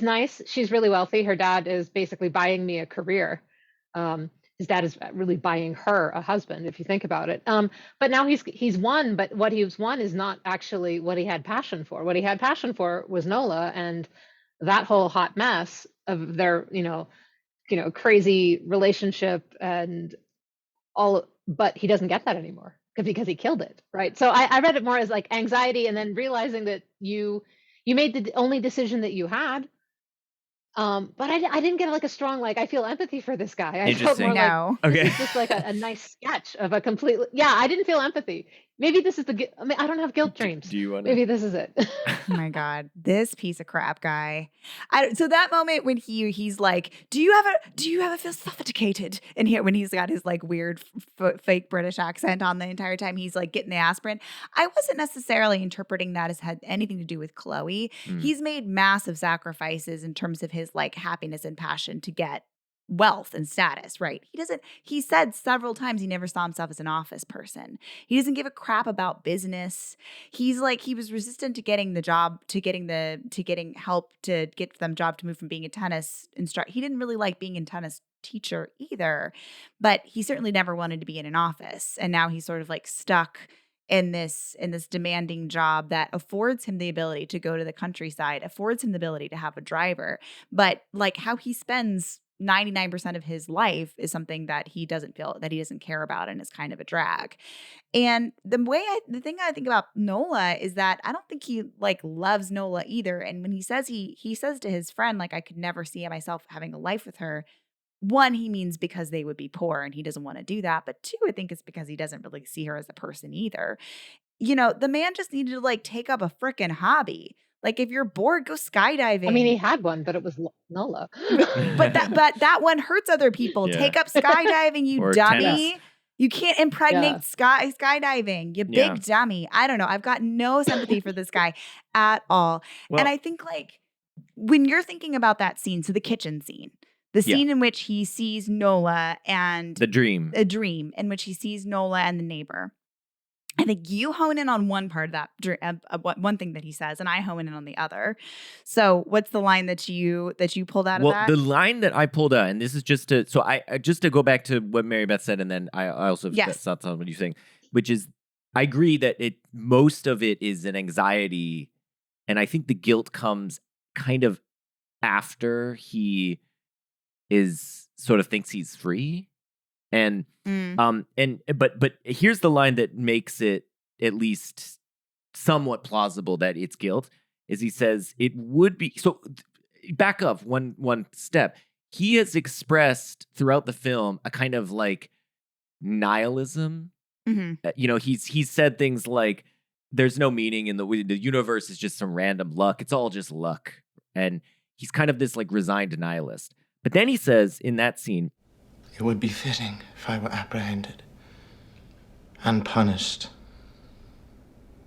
nice, she's really wealthy. Her dad is basically buying me a career. His dad is really buying her a husband, if you think about it. But now he's won, but what he's won is not actually what he had passion for. What he had passion for was Nola and that whole hot mess of their, crazy relationship and all, but he doesn't get that anymore because he killed it, right? So I read it more as like anxiety, and then realizing that you made the only decision that you had. But I didn't get like a strong, like, I feel empathy for this guy. I felt more No. like, this Okay. is just like a nice sketch of a completely, I didn't feel empathy. Maybe this is I don't have guilt dreams. Do you want to? Maybe this is it. Oh my God, this piece of crap guy. So that moment when he's like, do you ever feel suffocated in here, when he's got his like weird fake British accent on the entire time he's like getting the aspirin. I wasn't necessarily interpreting that as had anything to do with Chloe. He's made massive sacrifices in terms of his like happiness and passion to get wealth and status, right? He said several times he never saw himself as an office person. He doesn't give a crap about business. He's like, he was resistant to getting the job, to getting help to get them job to move from being a tennis instructor. He didn't really like being a tennis teacher either, but he certainly never wanted to be in an office. And now he's sort of like stuck in this demanding job that affords him the ability to go to the countryside, affords him the ability to have a driver, but like how he spends 99% of his life is something that he doesn't care about, and is kind of a drag. And the thing I think about Nola is that I don't think he like loves Nola either. And when he says he says to his friend, like, I could never see myself having a life with her. One, he means because they would be poor and he doesn't want to do that. But two, I think it's because he doesn't really see her as a person either. The man just needed to like take up a freaking hobby. Like, if you're bored, go skydiving. I mean, he had one, but it was Nola. but that one hurts other people. Yeah. Take up skydiving, you Or dummy. tennis. You can't impregnate skydiving, you big dummy. I don't know. I've got no sympathy for this guy at all. Well, and I think like when you're thinking about that scene, so the kitchen scene, the scene in which he sees Nola and the dream, a dream in which he sees Nola and the neighbor. I think you hone in on one part of that, one thing that he says, and I hone in on the other. So, what's the line that you pulled out of that? Well, the line that I pulled out, and this is just to go back to what Mary Beth said, and then I also have thoughts on what you're saying, which is I agree that most of it is an anxiety, and I think the guilt comes kind of after he is sort of thinks he's free. And but here's the line that makes it at least somewhat plausible that it's guilt, is he says it would be so. Back up one step. He has expressed throughout the film a kind of like nihilism. He's said things like, "There's no meaning in the universe is just some random luck. It's all just luck," and he's kind of this like resigned nihilist. But then he says in that scene, "It would be fitting if I were apprehended and punished.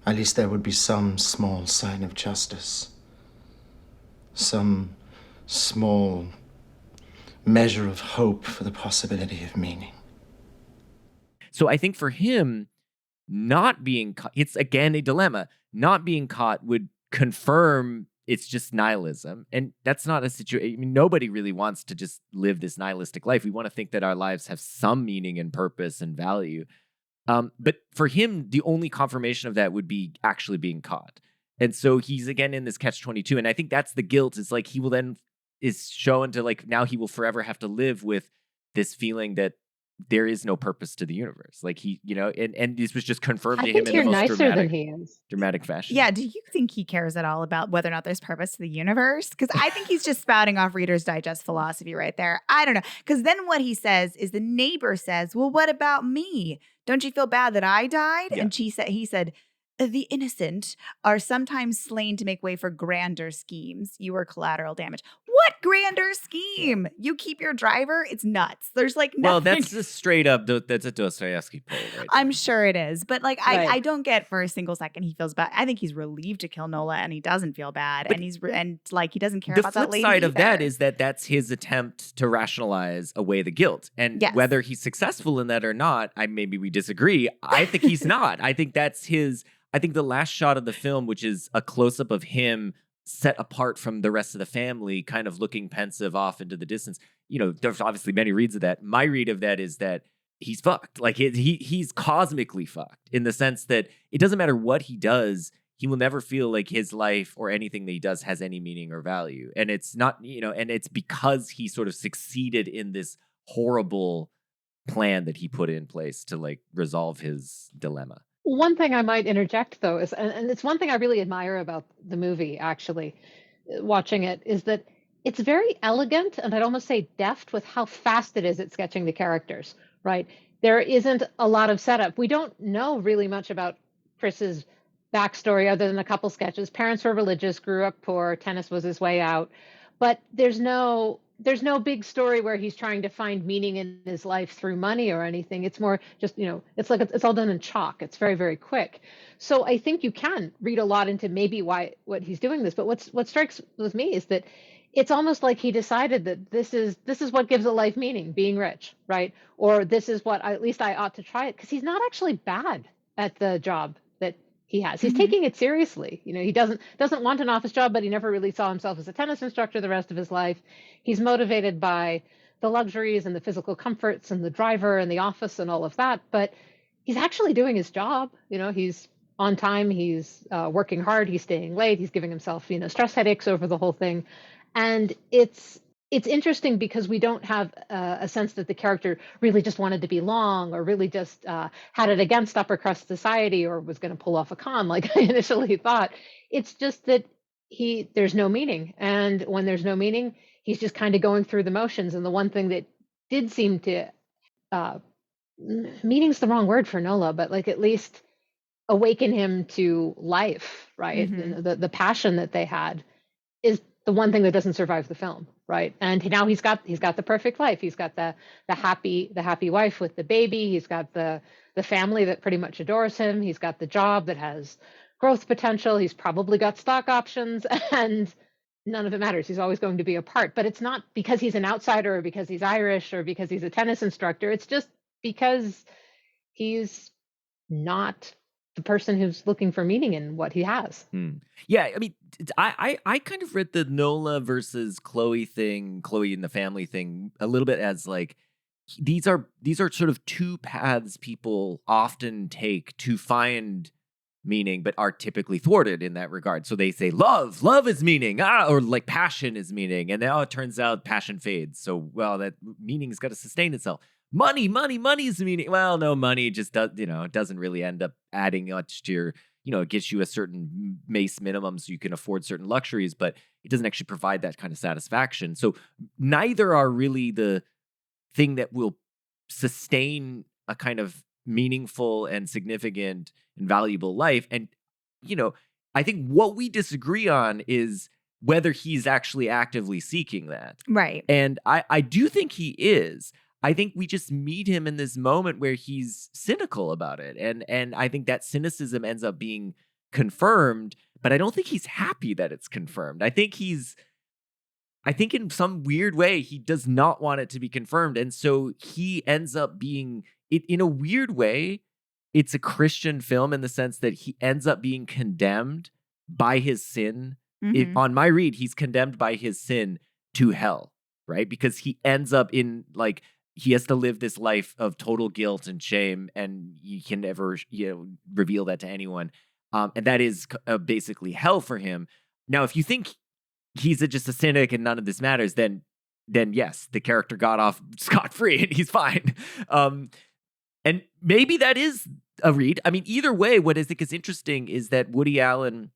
At least there would be some small sign of justice. Some small measure of hope for the possibility of meaning." So I think for him, not being caught, it's again a dilemma. Not being caught would confirm it's just nihilism. And that's not a situation. I mean, nobody really wants to just live this nihilistic life. We want to think that our lives have some meaning and purpose and value. But for him, the only confirmation of that would be actually being caught. And so he's again in this catch-22. And I think that's the guilt. It's like he will then is shown to like, now he will forever have to live with this feeling that there is no purpose to the universe. Like he, and this was just confirmed to him in the most dramatic fashion. Yeah. Do you think he cares at all about whether or not there's purpose to the universe? Because I think he's just spouting off Reader's Digest philosophy right there. I don't know. Because then what he says is the neighbor says, "Well, what about me? Don't you feel bad that I died?" Yeah. And he said, "The innocent are sometimes slain to make way for grander schemes. You are collateral damage." What grander scheme? You keep your driver? It's nuts. There's like nothing. Well, that's a straight up, that's a Dostoevsky pull, right? I'm sure it is. But like, Right. I don't get for a single second he feels bad. I think he's relieved to kill Nola and he doesn't feel bad. But and like he doesn't care The about that flip lady side of that either. is that that's his attempt to rationalize away the guilt. And Yes. whether he's successful in that or not, maybe we disagree. I think he's not. I think that's I think the last shot of the film, which is a close-up of him set apart from the rest of the family, kind of looking pensive off into the distance. There's obviously many reads of that. My read of that is that he's fucked. Like he's cosmically fucked in the sense that it doesn't matter what he does, he will never feel like his life or anything that he does has any meaning or value. And it's not, and it's because he sort of succeeded in this horrible plan that he put in place to like resolve his dilemma. One thing I might interject, though, is, and it's one thing I really admire about the movie, actually, watching it, is that it's very elegant and I'd almost say deft with how fast it is at sketching the characters, right? There isn't a lot of setup. We don't know really much about Chris's backstory other than a couple sketches. Parents were religious, grew up poor, tennis was his way out. But there's no big story where he's trying to find meaning in his life through money or anything. It's more just, it's like it's all done in chalk. It's very, very quick. So I think you can read a lot into maybe what he's doing this. But what strikes with me is that it's almost like he decided that this is what gives a life meaning, being rich, right? Or this is what at least I ought to try it, because he's not actually bad at the job that he has. He's taking it seriously. He doesn't want an office job, but he never really saw himself as a tennis instructor the rest of his life. He's motivated by the luxuries and the physical comforts and the driver and the office and all of that, but he's actually doing his job. He's on time, he's working hard, he's staying late, he's giving himself, stress headaches over the whole thing. And it's interesting because we don't have a sense that the character really just wanted to be long or really just had it against upper crust society or was going to pull off a con like I initially thought. It's just that there's no meaning. And when there's no meaning, he's just kind of going through the motions. And the one thing that did seem to, meaning's the wrong word for Nola, but like at least awaken him to life, right? And the passion that they had is the one thing that doesn't survive the film, right? And now he's got the perfect life. He's got the happy wife with the baby. He's got the family that pretty much adores him. He's got the job that has growth potential. He's probably got stock options, and none of it matters. He's always going to be a part. But it's not because he's an outsider or because he's Irish or because he's a tennis instructor. It's just because he's not the person who's looking for meaning in what he has. Yeah, I mean, I kind of read the Nola versus Chloe and the family thing a little bit as like these are sort of two paths people often take to find meaning, but are typically thwarted in that regard. So they say love is meaning, or like passion is meaning, and now it turns out passion fades. So that meaning's got to sustain itself. Money is meaning. Well, no, money just doesn't really end up adding much to your, it gets you a certain base minimum so you can afford certain luxuries, but it doesn't actually provide that kind of satisfaction. So neither are really the thing that will sustain a kind of meaningful and significant and valuable life. And, I think what we disagree on is whether he's actually actively seeking that. Right. And I do think he is. I think we just meet him in this moment where he's cynical about it. And I think that cynicism ends up being confirmed, but I don't think he's happy that it's confirmed. I think in some weird way, he does not want it to be confirmed. And so he ends up being, in a weird way, it's a Christian film in the sense that he ends up being condemned by his sin. On my read, he's condemned by his sin to hell, right? Because he ends up in like, he has to live this life of total guilt and shame, and you can never, reveal that to anyone. And that is basically hell for him. Now, if you think he's just a cynic and none of this matters, then yes, the character got off scot-free and he's fine. And maybe that is a read. I mean, either way, what I think is interesting is that Woody Allen,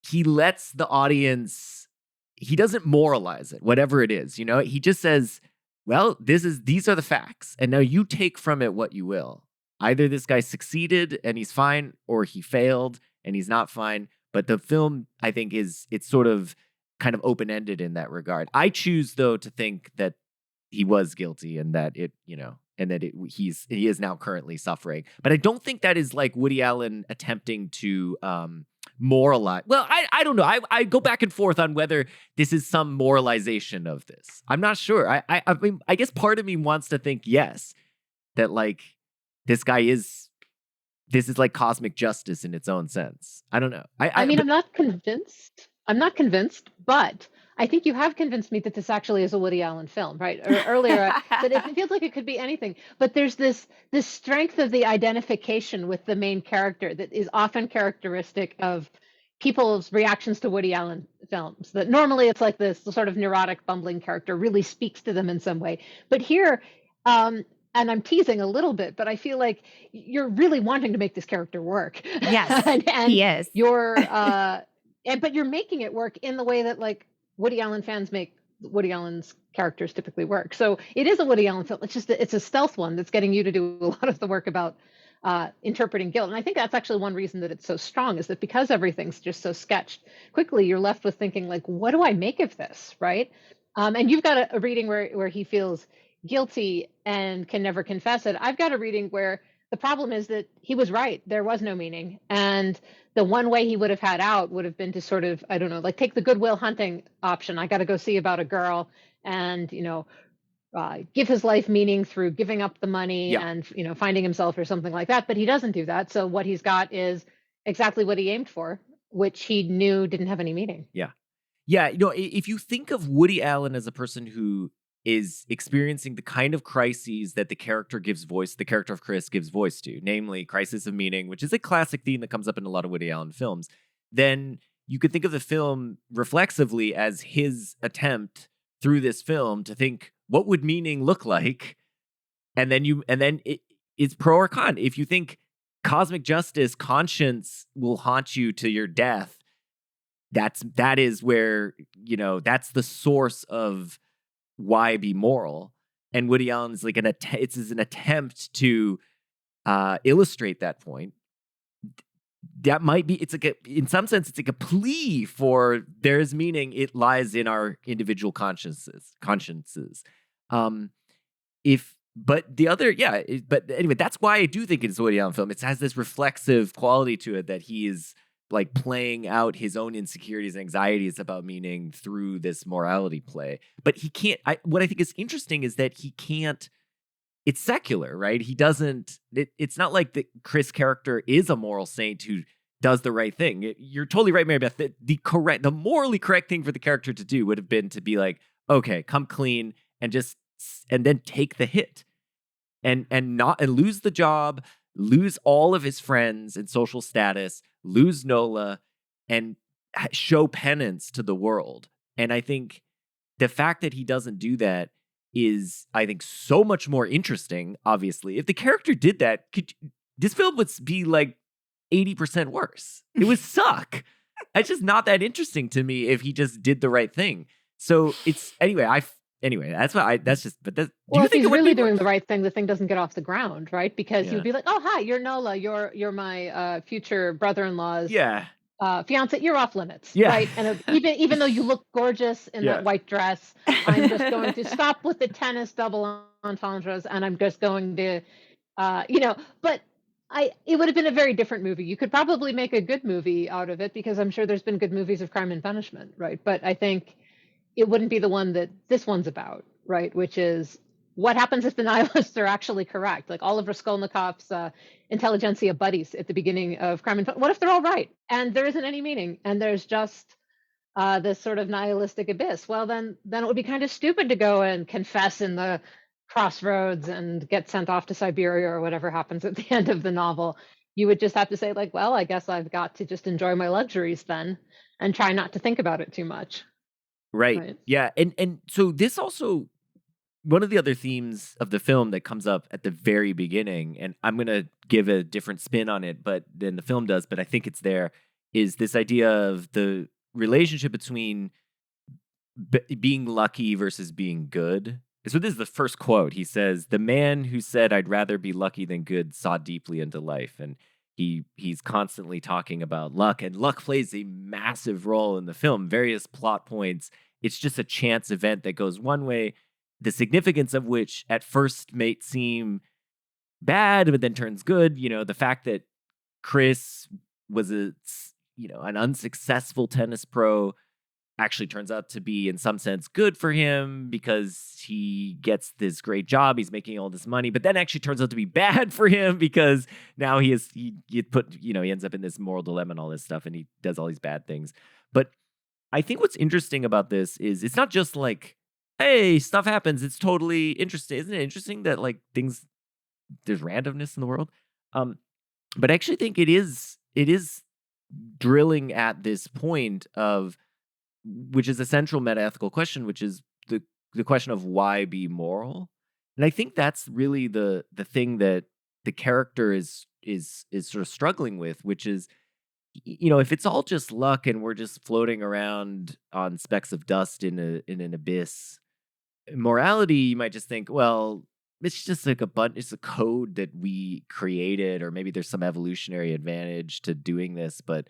he lets the audience, he doesn't moralize it, whatever it is, he just says, well, these are the facts. And now you take from it what you will. Either this guy succeeded and he's fine, or he failed and he's not fine. But the film, I think, it's sort of kind of open-ended in that regard. I choose, though, to think that he was guilty and that he is now currently suffering. But I don't think that is like Woody Allen attempting to moralize. Well, I don't know. I go back and forth on whether this is some moralization of this. I'm not sure. I mean, I guess part of me wants to think yes, that like this is like cosmic justice in its own sense. I don't know. I mean, I'm not convinced. But I think you have convinced me that this actually is a Woody Allen film, right? Or earlier, that it feels like it could be anything. But there's this strength of the identification with the main character that is often characteristic of people's reactions to Woody Allen films. That normally it's like this sort of neurotic, bumbling character really speaks to them in some way. But here, and I'm teasing a little bit, but I feel like you're really wanting to make this character work. Yes, and he is. But you're making it work in the way that like Woody Allen fans make Woody Allen's characters typically work. So it is a Woody Allen film. It's just it's a stealth one that's getting you to do a lot of the work about interpreting guilt. And I think that's actually one reason that it's so strong, is that because everything's just so sketched quickly, you're left with thinking like, what do I make of this, right? And you've got a reading where he feels guilty and can never confess it. I've got a reading where the problem is that he was right. There was no meaning. And the one way he would have had out would have been to sort of, I don't know, like take the Good Will Hunting option. I got to go see about a girl and, give his life meaning through giving up the money and, finding himself or something like that. But he doesn't do that. So what he's got is exactly what he aimed for, which he knew didn't have any meaning. Yeah. Yeah. If you think of Woody Allen as a person who is experiencing the kind of crises that the character of Chris gives voice to, namely crisis of meaning, which is a classic theme that comes up in a lot of Woody Allen films, then you could think of the film reflexively as his attempt through this film to think, what would meaning look like? And then it's pro or con. If you think cosmic justice, conscience will haunt you to your death, that is where, that's the source of why be moral. And Woody Allen is like an attempt to illustrate that point. That might be, in some sense, it's like a plea for there is meaning. It lies in our individual consciences. But anyway, that's why I do think it's a Woody Allen film. It has this reflexive quality to it that he is like playing out his own insecurities and anxieties about meaning through this morality play. But he can't, what I think is interesting is that he can't, it's secular, right? He doesn't, it's not like the Chris character is a moral saint who does the right thing. You're totally right, Mary Beth. The morally correct thing for the character to do would have been to be like, okay, come clean and then take the hit and lose the job, lose all of his friends and social status, lose Nola, and show penance to the world. And I think the fact that he doesn't do that is, I think, so much more interesting, obviously. If the character did that, this film would be like 80% worse. It would suck. It's just not that interesting to me if he just did the right thing. So it's, that's what do you if think he's really doing the right thing, the thing doesn't get off the ground, right? Because you'd be like, oh, hi, you're Nola. You're my future brother-in-law's fiance. You're off limits, right? And even though you look gorgeous in that white dress, I'm just going to stop with the tennis double entendres, and I'm just going to, but it would have been a very different movie. You could probably make a good movie out of it because I'm sure there's been good movies of crime and punishment, right? But I think it wouldn't be the one that this one's about, right? Which is what happens if the nihilists are actually correct? Like Oliver Skolnikov's intelligentsia buddies at the beginning of Crime and Punishment. What if they're all right and there isn't any meaning and there's just this sort of nihilistic abyss? Well, then it would be kind of stupid to go and confess in the crossroads and get sent off to Siberia or whatever happens at the end of the novel. You would just have to say like, well, I guess I've got to just enjoy my luxuries then and try not to think about it too much. Right. Yeah. And so this also, one of the other themes of the film that comes up at the very beginning, and I'm going to give a different spin on it than the film does, but I think it's there, is this idea of the relationship between being lucky versus being good. So this is the first quote. He says, "The man who said I'd rather be lucky than good saw deeply into life." And he's constantly talking about luck, and luck plays a massive role in the film. Various plot points. It's just a chance event that goes one way, the significance of which at first may seem bad, but then turns good. The fact that Chris was an unsuccessful tennis pro actually turns out to be in some sense good for him because he gets this great job, he's making all this money, but then actually turns out to be bad for him because now he ends up in this moral dilemma and all this stuff, and he does all these bad things. But I think what's interesting about this is it's not just like, hey, stuff happens, it's totally interesting. Isn't it interesting that like there's randomness in the world? But I actually think it is drilling at this point of, which is a central metaethical question, which is the question of why be moral. And I think that's really the thing that the character is sort of struggling with, which is, if it's all just luck and we're just floating around on specks of dust in an abyss, morality, you might just think, well, it's just like it's a code that we created, or maybe there's some evolutionary advantage to doing this, but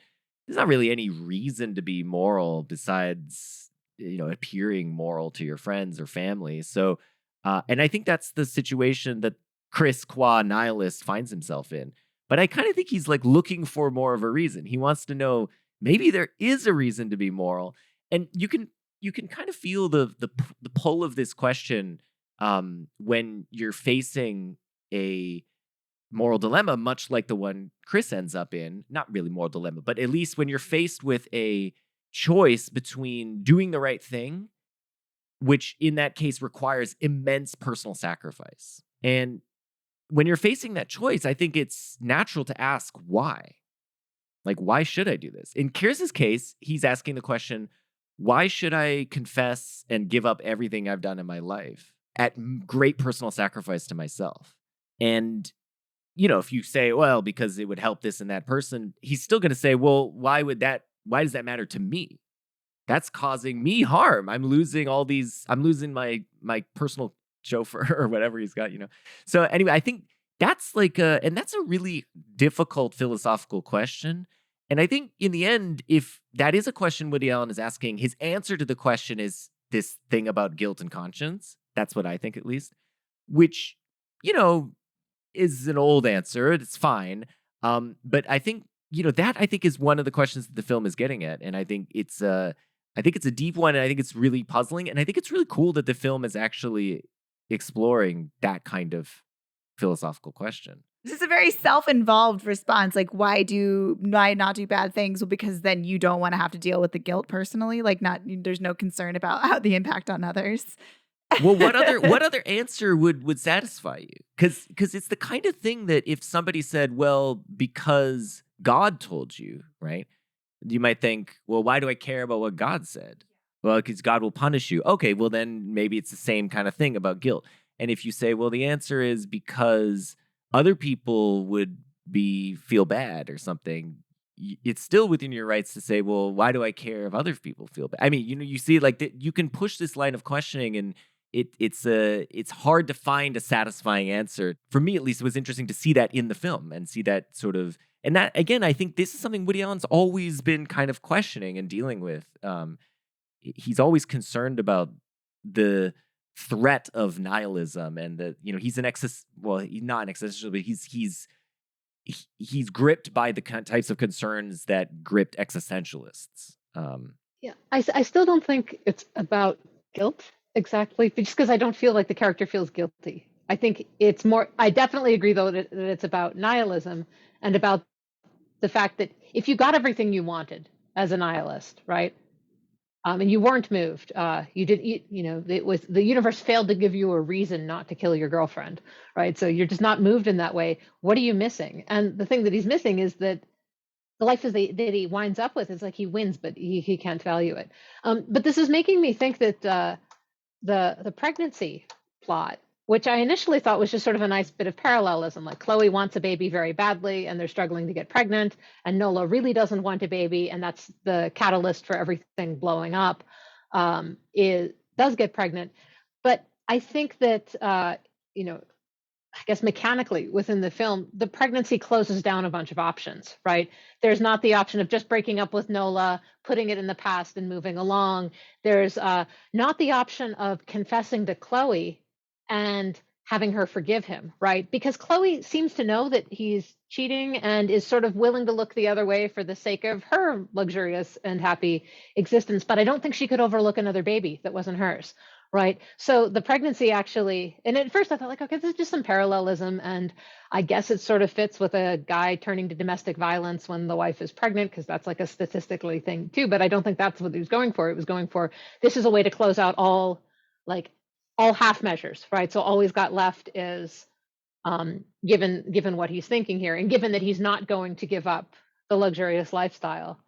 there's not really any reason to be moral besides, appearing moral to your friends or family. So, and I think that's the situation that Chris qua nihilist finds himself in. But I kind of think he's like looking for more of a reason. He wants to know maybe there is a reason to be moral, and you can kind of feel the pull of this question when you're facing a moral dilemma, much like the one Chris ends up in. Not really moral dilemma, but at least when you're faced with a choice between doing the right thing, which in that case requires immense personal sacrifice. And when you're facing that choice, I think it's natural to ask why. Like, why should I do this? In Kirst's case, he's asking the question, why should I confess and give up everything I've done in my life at great personal sacrifice to myself? And if you say, well, because it would help this and that person, he's still going to say, well, why does that matter to me? That's causing me harm. I'm losing my personal chauffeur or whatever he's got, So anyway, I think that's and that's a really difficult philosophical question. And I think in the end, if that is a question Woody Allen is asking, his answer to the question is this thing about guilt and conscience. That's what I think, at least, which, is an old answer. It's fine. But I think, that I think is one of the questions that the film is getting at. And I think it's a deep one, and I think it's really puzzling. And I think it's really cool that the film is actually exploring that kind of philosophical question. This is a very self-involved response. Like, why not do bad things? Well, because then you don't want to have to deal with the guilt personally. Like, there's no concern about how the impact on others. Well, what other answer would satisfy you? Because it's the kind of thing that if somebody said, well, because God told you, right? You might think, well, why do I care about what God said? Well, because God will punish you. Okay, well, then maybe it's the same kind of thing about guilt. And if you say, well, the answer is because other people would feel bad or something, it's still within your rights to say, well, why do I care if other people feel bad? I mean, you see, like, you can push this line of questioning, and it's hard to find a satisfying answer. For me, at least, it was interesting to see that in the film and see that sort of, and that, again, I think this is something Woody Allen's always been kind of questioning and dealing with. He's always concerned about the threat of nihilism, and that, he's he's not an existential, but he's gripped by the types of concerns that gripped existentialists. Yeah, I still don't think it's about guilt exactly, just because I don't feel like the character feels guilty. I think it's more, I definitely agree, though, that it's about nihilism and about the fact that if you got everything you wanted as a nihilist, right? And you weren't moved. It was the universe failed to give you a reason not to kill your girlfriend, right? So you're just not moved in that way. What are you missing? And the thing that he's missing is that the life that he winds up with is like he wins, but he can't value it. But this is making me think that the pregnancy plot, which I initially thought was just sort of a nice bit of parallelism, like Chloe wants a baby very badly and they're struggling to get pregnant, and Nola really doesn't want a baby, and that's the catalyst for everything blowing up, does get pregnant. But I think that I guess mechanically within the film, the pregnancy closes down a bunch of options, right? There's not the option of just breaking up with Nola, putting it in the past and moving along. There's not the option of confessing to Chloe and having her forgive him, right? Because Chloe seems to know that he's cheating and is sort of willing to look the other way for the sake of her luxurious and happy existence. But I don't think she could overlook another baby that wasn't hers. Right. So the pregnancy actually, and at first I thought like, okay, this is just some parallelism. And I guess it sort of fits with a guy turning to domestic violence when the wife is pregnant, because that's like a statistically thing too. But I don't think that's what he was going for. It was going for, this is a way to close out all half measures. Right. So all he's got left is given what he's thinking here, and given that he's not going to give up the luxurious lifestyle,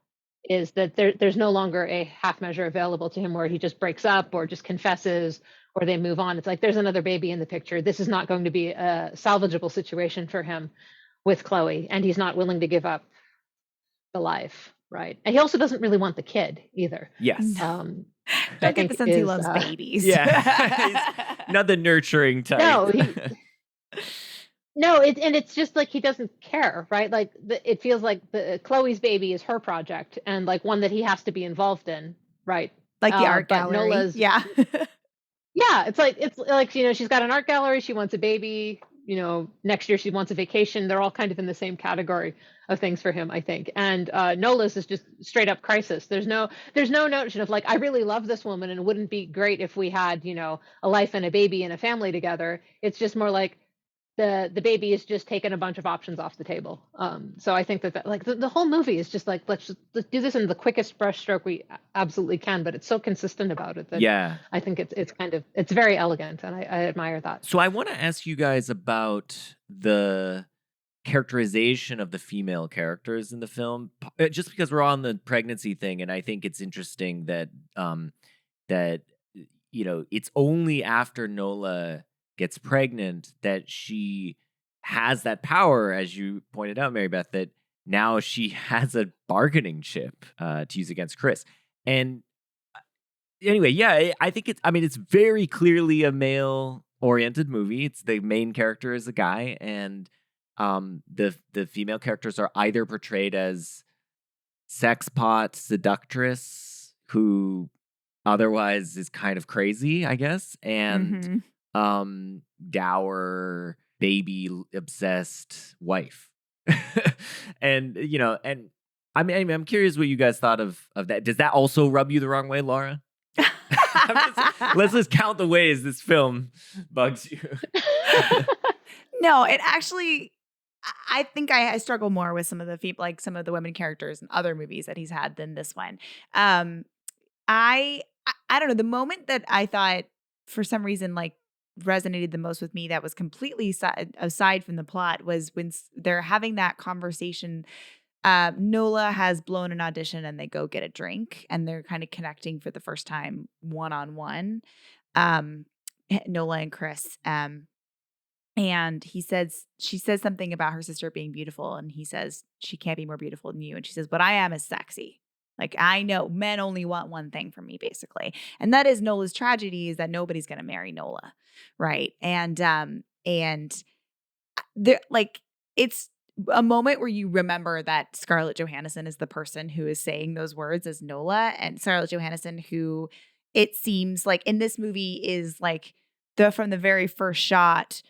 is that there's no longer a half measure available to him where he just breaks up or just confesses or they move on. It's like there's another baby in the picture. This is not going to be a salvageable situation for him with Chloe, and he's not willing to give up the life, right? And he also doesn't really want the kid either. Yes. I get the sense he loves babies. Yeah. He's not the nurturing type. No, No, it's just like he doesn't care, right? Like it feels like Chloe's baby is her project and like one that he has to be involved in, right? Like the art but gallery. Nola's, yeah. Yeah, it's like she's got an art gallery, she wants a baby, next year she wants a vacation. They're all kind of in the same category of things for him, I think. And Nola's is just straight up crisis. There's no notion of like, I really love this woman and it wouldn't be great if we had, a life and a baby and a family together. It's just more like the baby is just taking a bunch of options off the table. So I think that like the whole movie is just like, let's do this in the quickest brushstroke we absolutely can, but it's so consistent about it that I think it's very elegant, and I admire that. So I want to ask you guys about the characterization of the female characters in the film, just because we're on the pregnancy thing, and I think it's interesting that it's only after Nola gets pregnant that she has that power, as you pointed out, Mary Beth, that now she has a bargaining chip to use against Chris. And anyway, I think it's very clearly a male-oriented movie. It's the main character is a guy, and the female characters are either portrayed as sexpot seductress who otherwise is kind of crazy, I guess, and dour baby obsessed wife. And I'm curious what you guys thought of that. Does that also rub you the wrong way, Laura? Let's just count the ways this film bugs you. No, it actually, I think I struggle more with some of the women characters in other movies that he's had than this one. I don't know, the moment that I thought for some reason like resonated the most with me that was completely aside from the plot was when they're having that conversation. Nola has blown an audition and they go get a drink and they're kind of connecting for the first time one-on-one. Nola and Chris. And she says something about her sister being beautiful, and he says she can't be more beautiful than you. And she says, "What I am is sexy. Like, I know men only want one thing from me, basically." And that is Nola's tragedy, is that nobody's going to marry Nola. Right. And there, like, it's a moment where you remember that Scarlett Johansson is the person who is saying those words as Nola, and Scarlett Johansson, who it seems like in this movie is like from the very first shot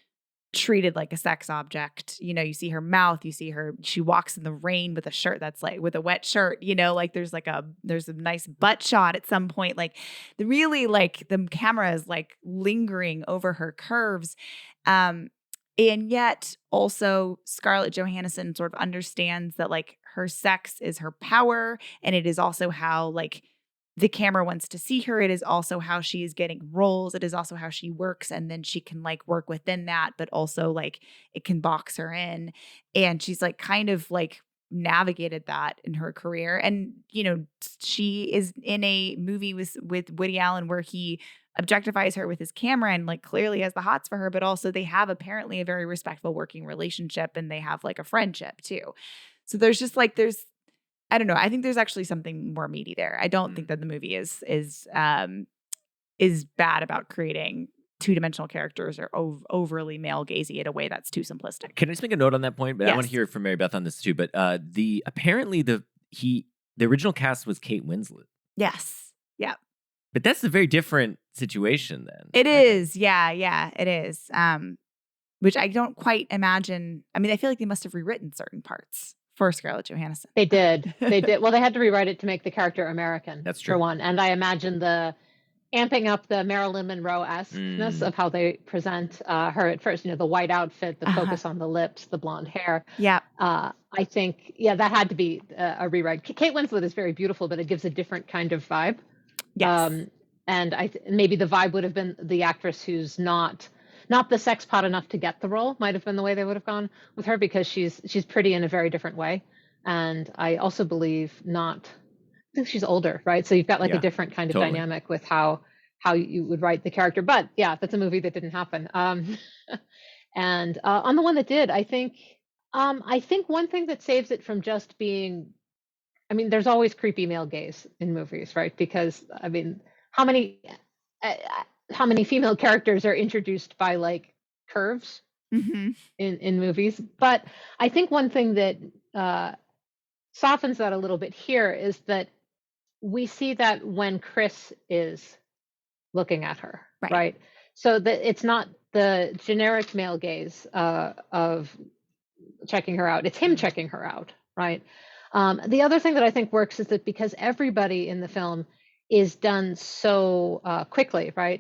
treated like a sex object. You see her mouth, she walks in the rain with a shirt that's like with a wet shirt, like there's a nice butt shot at some point. Like the camera is like lingering over her curves. And yet also Scarlett Johansson sort of understands that like her sex is her power, and it is also how like the camera wants to see her. It is also how she is getting roles. It is also how she works. And then she can like work within that, but also like it can box her in. And she's like kind of like navigated that in her career. And, she is in a movie with Woody Allen where he objectifies her with his camera and like clearly has the hots for her, but also they have apparently a very respectful working relationship, and they have like a friendship too. So there's just like, I don't know. I think there's actually something more meaty there. I don't think that the movie is bad about creating two-dimensional characters are overly male gazy in a way that's too simplistic. Can I just make a note on that point? But I want to Yes. hear from Mary Beth on this too. But apparently the original cast was Kate Winslet. Yes. Yeah. But that's a very different situation then. It is. Yeah, it is. Which I don't quite imagine. I mean, I feel like they must have rewritten certain parts for Scarlett Johansson. They did. Well, they had to rewrite it to make the character American. That's true. For one. And I imagine the amping up the Marilyn Monroe-esqueness of how they present her at first. The white outfit, the focus on the lips, the blonde hair. Yeah. I think, that had to be a rewrite. Kate Winslet is very beautiful, but it gives a different kind of vibe. Yes. And maybe the vibe would have been the actress who's not the sex pot enough to get the role, might have been the way they would have gone with her, because she's pretty in a very different way. And I also believe I think she's older, right? So you've got like a different kind of dynamic with how you would write the character. But yeah, that's a movie that didn't happen. And on the one that did, I think one thing that saves it from just being, there's always creepy male gaze in movies, right? Because how many female characters are introduced by like curves in movies? But I think one thing that softens that a little bit here is that we see that when Chris is looking at her, right? So that it's not the generic male gaze of checking her out. It's him checking her out, right? The other thing that I think works is that because everybody in the film is done so quickly, right?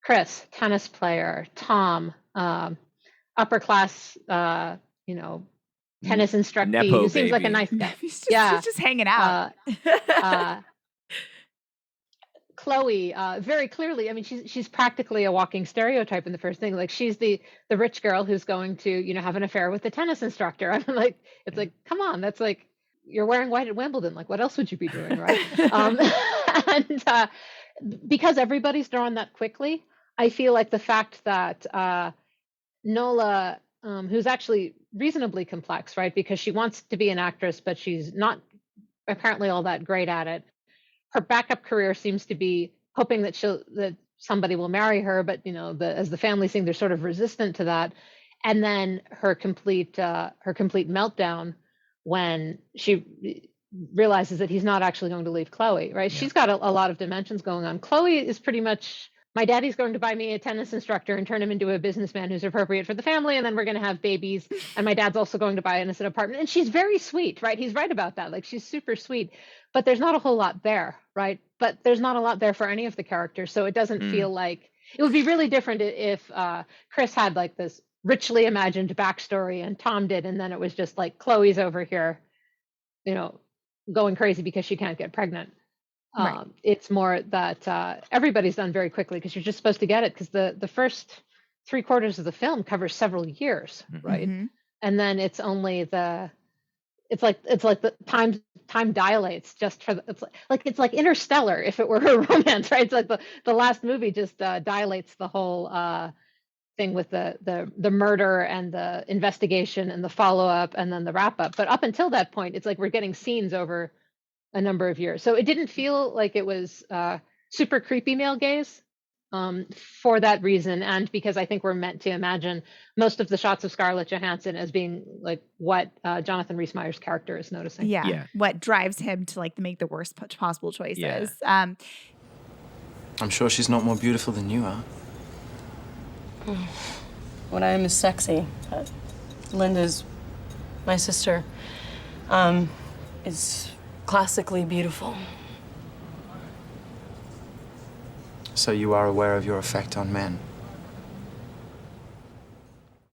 Chris, tennis player, Tom, upper class, tennis instructor, Nepo who seems like a baby. nice guy. He's just hanging out. Chloe, very clearly, she's practically a walking stereotype in the first thing. Like she's the rich girl who's going to, have an affair with the tennis instructor. It's like, come on, that's like, you're wearing white at Wimbledon. Like, what else would you be doing, right? And because everybody's drawn that quickly, I feel like the fact that Nola, who's actually reasonably complex, right? Because she wants to be an actress, but she's not apparently all that great at it. Her backup career seems to be hoping that somebody will marry her, but as the family thing, they're sort of resistant to that. And then her complete meltdown when she realizes that he's not actually going to leave Chloe, right? Yeah. She's got a lot of dimensions going on. Chloe is pretty much, my daddy's going to buy me a tennis instructor and turn him into a businessman who's appropriate for the family, and then we're going to have babies, and my dad's also going to buy us an apartment. And she's very sweet, right? He's right about that. Like, she's super sweet, but there's not a whole lot there, right? But there's not a lot there for any of the characters, so it doesn't feel like, it would be really different if Chris had like this richly imagined backstory and Tom did, and then it was just like Chloe's over here, going crazy because she can't get pregnant. Right. It's more that everybody's done very quickly because you're just supposed to get it, because the first 3/4 of the film covers several years, right? And then it's only it's like the time dilates just for it's like Interstellar if it were a romance, right? It's like the last movie just dilates the whole thing with the murder and the investigation and the follow-up and then the wrap-up. But up until that point, it's like we're getting scenes over a number of years. So it didn't feel like it was super creepy male gaze for that reason, and because I think we're meant to imagine most of the shots of Scarlett Johansson as being like what Jonathan Rhys-Meyer's character is noticing. Yeah. What drives him to like make the worst possible choices. Yeah. I'm sure she's not more beautiful than you are. What I am is sexy. Linda's, my sister, is classically beautiful. So you are aware of your effect on men?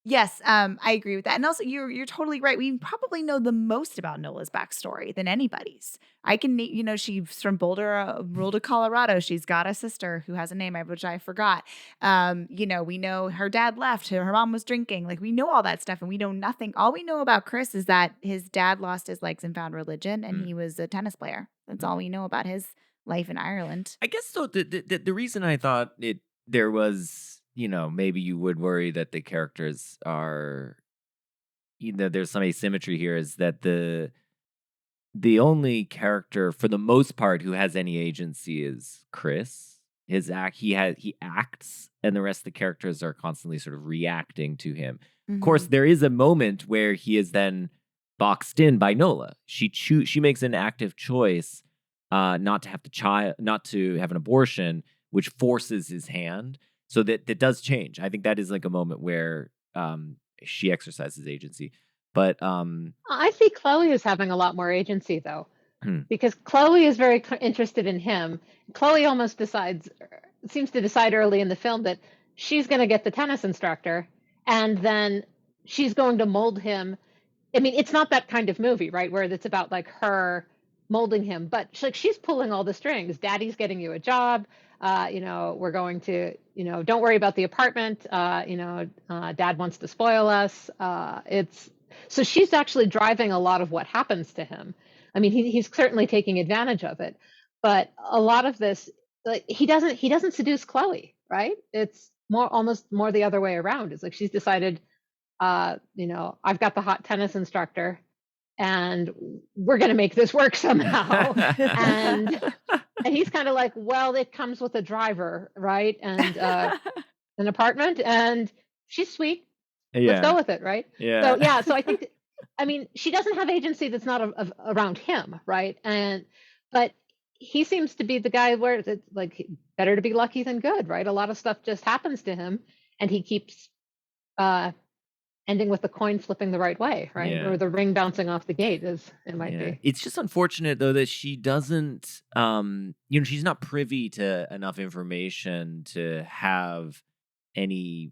Yes, I agree with that. And also, you're totally right. We probably know the most about Nola's backstory than anybody's. I can, she's from Boulder, Colorado. She's got a sister who has a name, which I forgot. We know her dad left. Her mom was drinking. Like, we know all that stuff, and we know nothing. All we know about Chris is that his dad lost his legs and found religion, and he was a tennis player. That's all we know about his life in Ireland. I guess so. The reason I thought there was, maybe you would worry that the characters are, there's some asymmetry here, is that the only character for the most part who has any agency is Chris. his act. He acts, and the rest of the characters are constantly sort of reacting to him. Of course, there is a moment where he is then boxed in by Nola. She makes an active choice not to have an abortion, which forces his hand. So that does change. I think that is like a moment where she exercises agency. But I see Chloe as having a lot more agency, though, Hmm. because Chloe is very interested in him. Chloe almost seems to decide early in the film that she's going to get the tennis instructor, and then she's going to mold him. I mean, it's not that kind of movie, right, where it's about like her molding him, but she's pulling all the strings. Daddy's getting you a job. We're going to, don't worry about the apartment. Dad wants to spoil us. So she's actually driving a lot of what happens to him. I mean, he's certainly taking advantage of it, but a lot of this, like, he doesn't seduce Chloe, right? It's almost more the other way around. It's like she's decided, I've got the hot tennis instructor, and we're going to make this work somehow. and he's kind of like, well, it comes with a driver, right? And an apartment, and she's sweet. Let's go with it, right? Yeah. So I think, I mean, she doesn't have agency that's not around him, right? But he seems to be the guy where it's like better to be lucky than good, right? A lot of stuff just happens to him, and he keeps ending with the coin flipping the right way, right? Yeah. Or the ring bouncing off the gate, as it might Yeah. be. It's just unfortunate though that she doesn't she's not privy to enough information to have any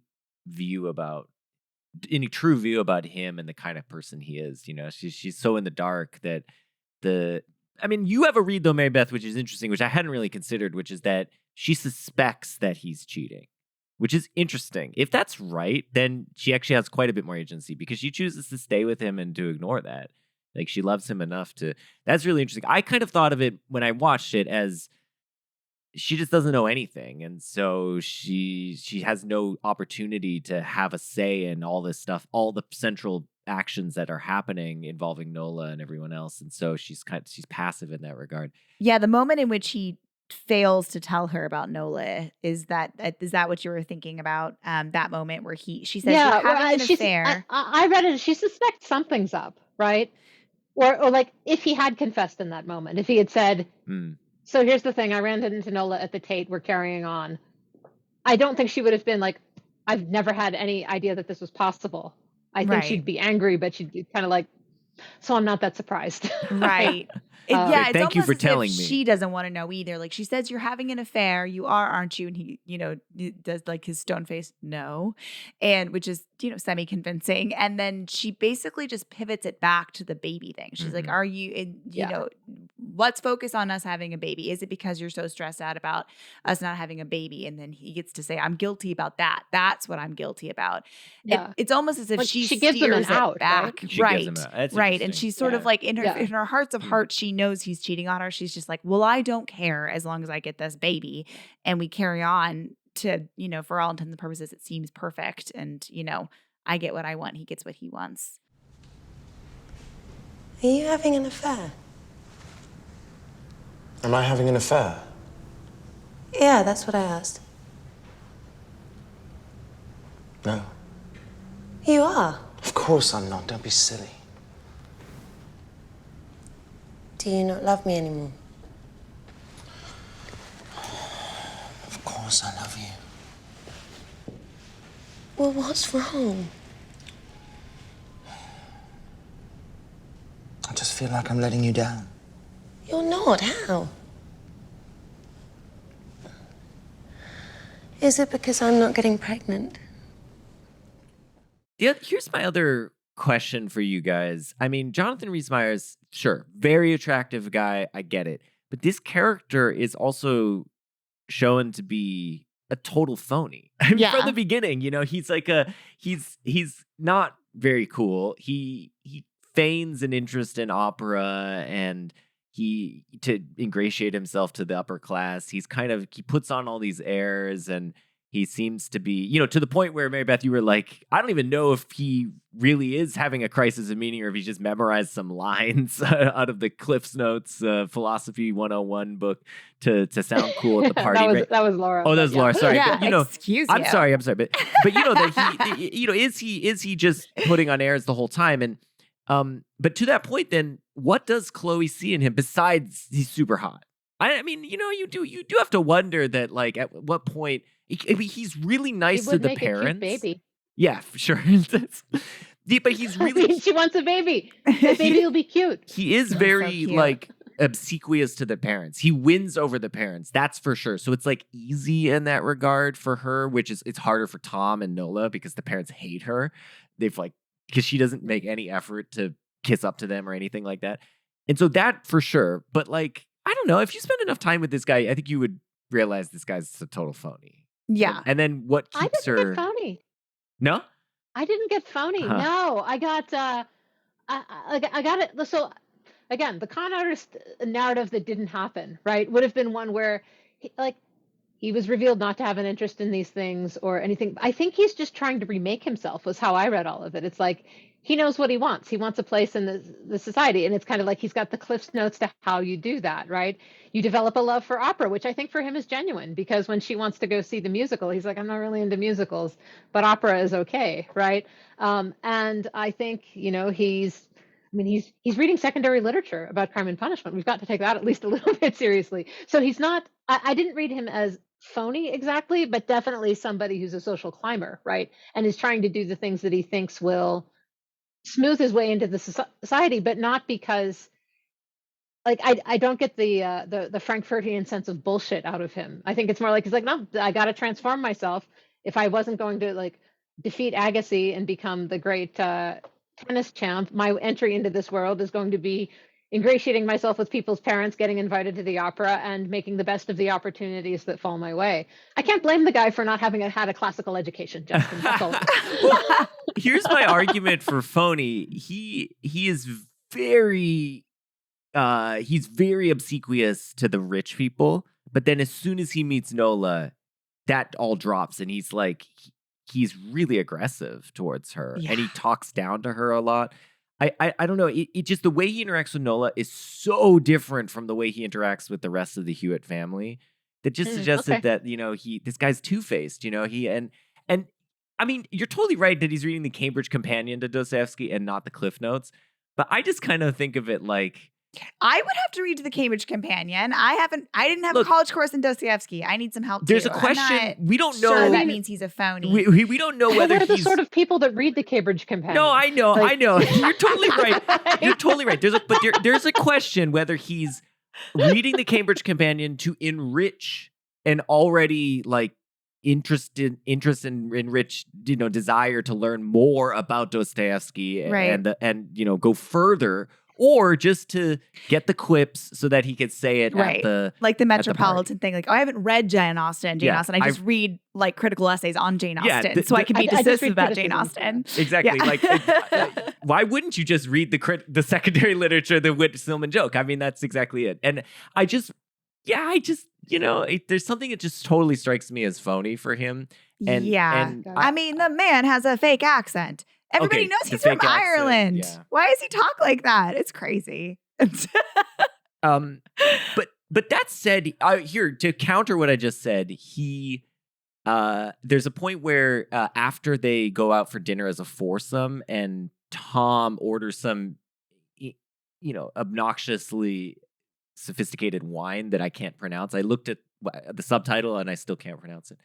true view about him and the kind of person he is. She's so in the dark that you have a read though, Mary Beth, which is interesting, which I hadn't really considered, which is that she suspects that he's cheating, which is interesting. If that's right, then she actually has quite a bit more agency because she chooses to stay with him and to ignore that. Like, she loves him enough to. That's really interesting. I kind of thought of it when I watched it as she just doesn't know anything, and so she has no opportunity to have a say in all this stuff, all the central actions that are happening involving Nola and everyone else, and so she's passive in that regard. Yeah, the moment in which he fails to tell her about Nola, is that what you were thinking about? That moment where she says, "You're having an affair." I read it. She suspects something's up, right? Or like if he had confessed in that moment, if he had said, "So here's the thing, I ran into Nola at the Tate, we're carrying on," I don't think she would have been like, "I've never had any idea that this was possible." I think she'd be angry, but she'd be kind of like, "So I'm not that surprised." Right. It's thank you almost for as telling if me. she doesn't want to know either. Like, she says, "You're having an affair. You are, aren't you?" And he, does like his stone face, "No," and which is, semi-convincing. And then she basically just pivots it back to the baby thing. She's like, "Are you, let's focus on us having a baby. Is it because you're so stressed out about us not having a baby?" And then he gets to say, "I'm guilty about that. That's what I'm guilty about." Yeah. It's almost as if she gives him an steers it out, back. She gives him out. That's Right. And interesting. she's sort of like in her hearts of hearts, she knows he's cheating on her. She's just like, "Well, I don't care as long as I get this baby." And we carry on to, for all intents and purposes, it seems perfect. And, I get what I want. He gets what he wants. Are you having an affair? Am I having an affair? Yeah, that's what I asked. No. You are. Of course I'm not. Don't be silly. Do you not love me anymore? Of course I love you. Well, what's wrong? I just feel like I'm letting you down. You're not. How? Is it because I'm not getting pregnant? Here's my other question for you guys. I mean, Jonathan Rhys-Meyers, sure, very attractive guy. I get it. But this character is also shown to be a total phony. I mean, from the beginning, he's like he's not very cool. He feigns an interest in opera and to ingratiate himself to the upper class. He puts on all these airs and He seems to be, to the point where, Mary Beth, you were like, I don't even know if he really is having a crisis of meaning or if he's just memorized some lines out of the Cliff's Notes Philosophy 101 book to sound cool at the party. That was Laura. Oh, that was Laura. Sorry. Yeah, But, excuse I'm you. sorry. But that he, is he just putting on airs the whole time? And but to that point, then what does Chloe see in him besides he's super hot? I mean, you do have to wonder that, like, at what point he's really nice to the parents. A cute baby. Yeah, for sure. But he's really she wants a baby. The baby will be cute. He is very like obsequious to the parents. He wins over the parents, that's for sure. So it's like easy in that regard for her, which is it's harder for Tom and Nola because the parents hate her. They've like because she doesn't make any effort to kiss up to them or anything like that. And so that for sure. But like, I don't know, if you spend enough time with this guy, I think you would realize this guy's a total phony. Yeah. And then what keeps I didn't her get phony. No? I didn't get phony. Huh. No, I got I got it. So again, the con artist narrative that didn't happen, right, would have been one where he was revealed not to have an interest in these things or anything. I think he's just trying to remake himself was how I read all of it. It's like he knows what he wants. He wants a place in the society. And it's kind of like he's got the Cliff's Notes to how you do that, right? You develop a love for opera, which I think for him is genuine because when she wants to go see the musical, he's like, I'm not really into musicals, but opera is okay, right? And I think, he's reading secondary literature about crime and punishment. We've got to take that at least a little bit seriously. So he's not, I didn't read him as phony exactly, but definitely somebody who's a social climber, right? And is trying to do the things that he thinks will smooth his way into the society, but not because I don't get the Frankfurtian sense of bullshit out of him. I think it's more like he's like, no, I got to transform myself. If I wasn't going to defeat Agassi and become the great tennis champ, my entry into this world is going to be ingratiating myself with people's parents, getting invited to the opera, and making the best of the opportunities that fall my way. I can't blame the guy for not having had a classical education, Justin. That's all. Well, here's my argument for phony. He is very he's very obsequious to the rich people, but then as soon as he meets Nola, that all drops, and he's like he's really aggressive towards her, and he talks down to her a lot. I don't know. It just the way he interacts with Nola is so different from the way he interacts with the rest of the Hewitt family that just suggested that this guy's two-faced. And I mean, you're totally right that he's reading the Cambridge Companion to Dostoevsky and not the Cliff Notes. But I just kind of think of it like I would have to read the Cambridge Companion. I didn't have a college course in Dostoevsky. I need some help. There's too. a question. We don't know. Sure, that means he's a phony. We don't know whether we're the he's sort of people that read the Cambridge Companion. No, I know. You're totally right. You're totally right. There's a question whether he's reading the Cambridge Companion to enrich an already interest and enrich desire to learn more about Dostoevsky and go further. Or just to get the quips so that he could say it at the Metropolitan thing. I haven't read Jane Austen. Austen. I just read critical essays on Jane Austen, so I can be dismissive about Jane Austen. Exactly. Yeah. Why wouldn't you just read the secondary literature, the Whit Stillman joke? I mean, that's exactly it. And there's something that just totally strikes me as phony for him. I mean, the man has a fake accent. Everybody knows he's from Ireland. Yeah. Why does he talk like that? It's crazy. But that said, here to counter what I just said, there's a point where after they go out for dinner as a foursome, and Tom orders some, obnoxiously sophisticated wine that I can't pronounce. I looked at the subtitle and I still can't pronounce it.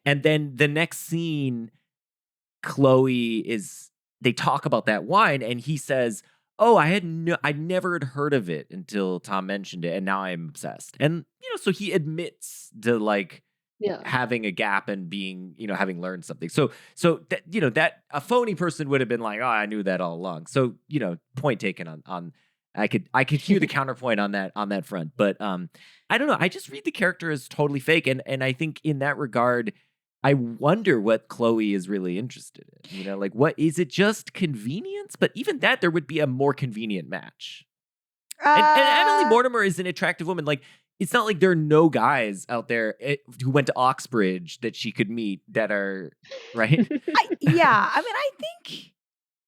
And then the next scene, they talk about that wine, and he says, "Oh, I never had heard of it until Tom mentioned it, and now I'm obsessed." And so he admits to having a gap and being, having learned something. So that that a phony person would have been like, "Oh, I knew that all along." So point taken on. I could hear the counterpoint on that front, but I don't know. I just read the character as totally fake, and I think in that regard, I wonder what Chloe is really interested in. What is it? Just convenience? But even that, there would be a more convenient match. And Emily Mortimer is an attractive woman. it's not like there are no guys out there who went to Oxbridge that she could meet that are right. I think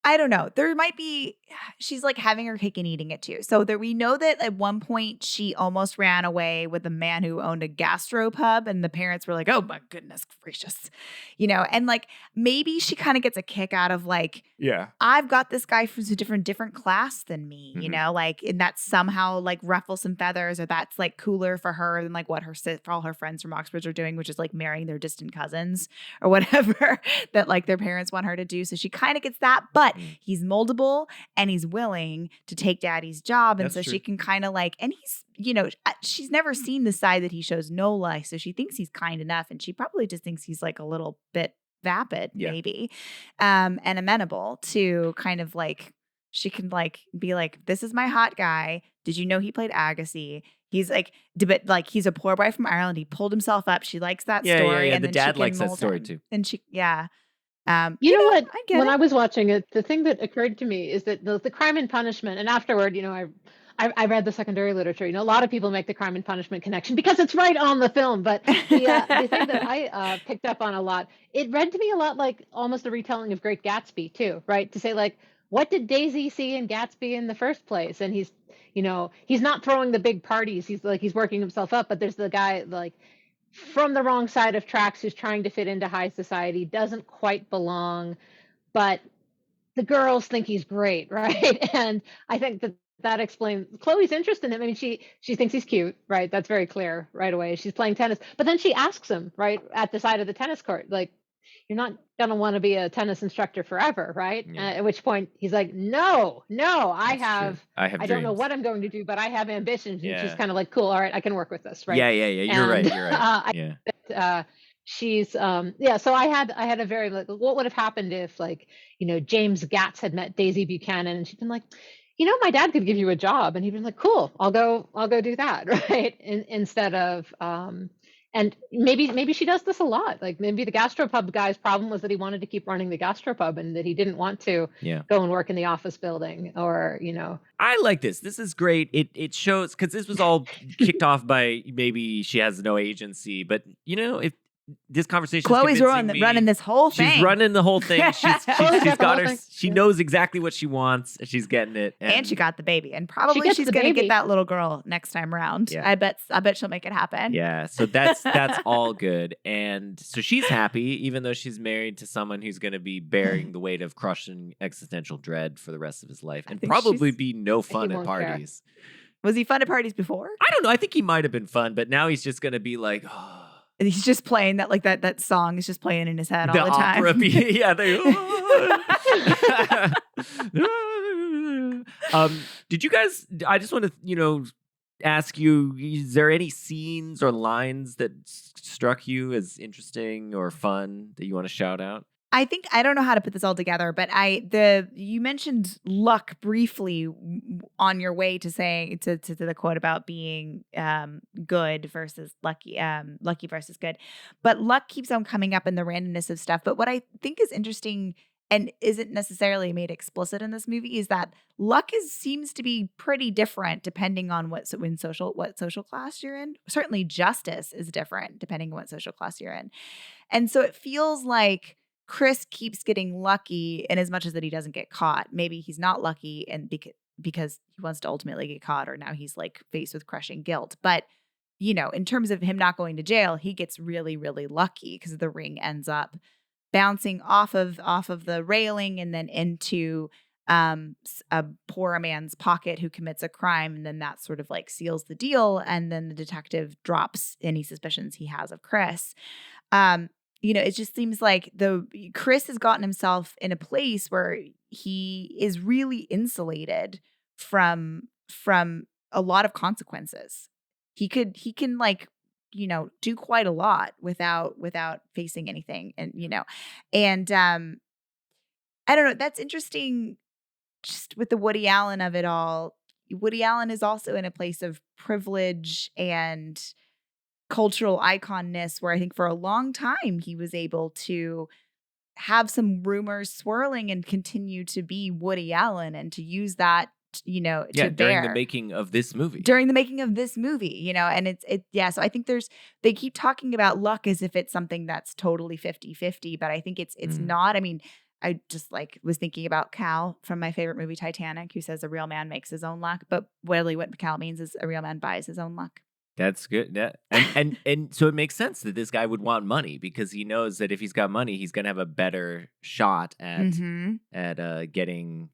I don't know. There might be, she's like having her cake and eating it too. So there, we know that at one point she almost ran away with a man who owned a gastropub, and the parents were like, oh my goodness gracious, and like maybe she kind of gets a kick out of like, Yeah. I've got this guy from a different class than me, Mhm. like, and that somehow like ruffles some feathers, or that's like cooler for her than like what for all her friends from Oxbridge are doing, which is like marrying their distant cousins or whatever that like their parents want her to do. So she kind of gets that, but he's moldable and he's willing to take daddy's job. And That's so true. she can kind of like, and he's, she's never seen the side that he shows no like. So she thinks he's kind enough, and she probably just thinks he's like a little bit vapid, maybe, and amenable to kind of like, she can like be like, this is my hot guy. Did you know he played Agassi? He's like, but like he's a poor boy from Ireland. He pulled himself up. She likes that story. Yeah. And The then dad she likes can that mold story him. too. And she, You know what? I get When it. I was watching it, the thing that occurred to me is that the Crime and Punishment, and afterward, I read the secondary literature. A lot of people make the Crime and Punishment connection because it's right on the film. But the thing that I picked up on a lot, it read to me a lot like almost a retelling of Great Gatsby too, right? To say like, what did Daisy see in Gatsby in the first place? And he's not throwing the big parties. He's working himself up, but there's the guy like from the wrong side of tracks who's trying to fit into high society, doesn't quite belong, but the girls think he's great, right? And I think that explains Chloe's interest in him. I mean, she thinks he's cute, right? That's very clear right away. She's playing tennis, but then she asks him right at the side of the tennis court, like, you're not gonna want to be a tennis instructor forever, right? Yeah. At which point he's like, no, I That's true. I don't know dreams. what I'm going to do, but I have ambitions. And she's Yeah. kind of like, cool, all right, I can work with this, right? Yeah. You're right. Yeah. She's so I had a very like, what would have happened if like James Gatz had met Daisy Buchanan, and she'd been like, my dad could give you a job, and he'd been like, cool, I'll go do that, right? Instead of and maybe she does this a lot. Like maybe the gastropub guy's problem was that he wanted to keep running the gastropub and that he didn't want to go and work in the office building, or I like this. This is great. It shows, because this was all kicked off by maybe she has no agency, but if this conversation, Chloe's running this whole thing. She's running the whole thing. She's got her. She knows exactly what she wants. She's getting it, and she got the baby, and probably she's going to get that little girl next time around. Yeah. I bet she'll make it happen. Yeah, so that's all good, and so she's happy, even though she's married to someone who's going to be bearing the weight of crushing existential dread for the rest of his life, and probably be no fun at parties. Was he fun at parties before? I don't know. I think he might have been fun, but now he's just going to be like. And he's just playing that song is just playing in his head all the time. Opera, yeah. Did you guys? I just want to, ask you: is there any scenes or lines that struck you as interesting or fun that you want to shout out? I think I don't know how to put this all together, but you mentioned luck briefly on your way to saying to the quote about being good versus lucky, lucky versus good. But luck keeps on coming up in the randomness of stuff. But what I think is interesting and isn't necessarily made explicit in this movie is that luck seems to be pretty different depending on what social class you're in. Certainly, justice is different depending on what social class you're in, and so it feels like Chris keeps getting lucky in as much as that he doesn't get caught. Maybe he's not lucky and because he wants to ultimately get caught, or now he's like faced with crushing guilt. But, in terms of him not going to jail, he gets really, really lucky because the ring ends up bouncing off of the railing and then into a poor man's pocket who commits a crime. And then that sort of like seals the deal. And then the detective drops any suspicions he has of Chris. It just seems like Chris has gotten himself in a place where he is really insulated from a lot of consequences. He can like, do quite a lot without facing anything. And I don't know. That's interesting. Just with the Woody Allen of it all. Woody Allen is also in a place of privilege and cultural iconness, where I think for a long time he was able to have some rumors swirling and continue to be Woody Allen and to use that to during bear the making of this movie. during the making of this movie, and so I think they keep talking about luck as if it's something that's totally 50-50, but I think it's not. I mean, I just was thinking about Cal from my favorite movie Titanic, who says a real man makes his own luck, but really what Cal means is a real man buys his own luck. That's good. Yeah. And so it makes sense that this guy would want money, because he knows that if he's got money, he's going to have a better shot at getting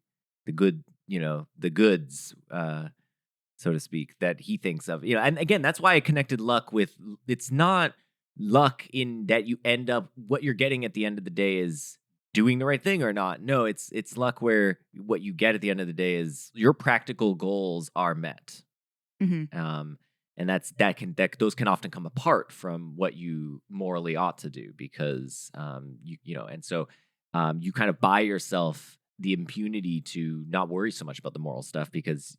the good, the goods, so to speak, that he thinks of. And again, that's why I connected luck with, it's not luck in that you end up, what you're getting at the end of the day is doing the right thing or not. No, it's luck where what you get at the end of the day is your practical goals are met. And those can often come apart from what you morally ought to do, because you kind of buy yourself the impunity to not worry so much about the moral stuff, because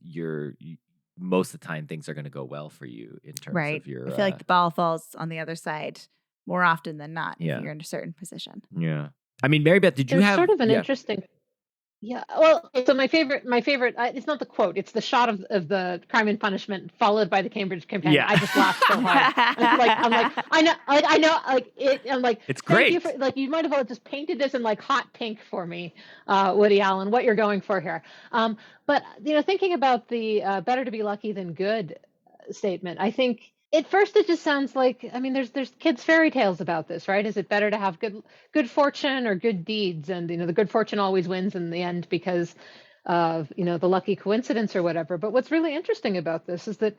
most of the time things are going to go well for you in terms of your. I feel like the ball falls on the other side more often than not if Yeah. you're in a certain position. Yeah. I mean, Mary Beth, did you There's have sort of an yeah. interesting. Yeah, well, so my favorite, it's not the quote, it's the shot of the Crime and Punishment followed by the Cambridge Companion. Yeah. I just laughed so hard. I'm like, I know, I'm like, It's thank you great. for, you might have all just painted this in hot pink for me, Woody Allen, what you're going for here. But thinking about the better to be lucky than good statement, I think at first it just sounds like, I mean, there's kids' fairy tales about this, right? Is it better to have good fortune or good deeds? And the good fortune always wins in the end because of the lucky coincidence or whatever. But what's really interesting about this is that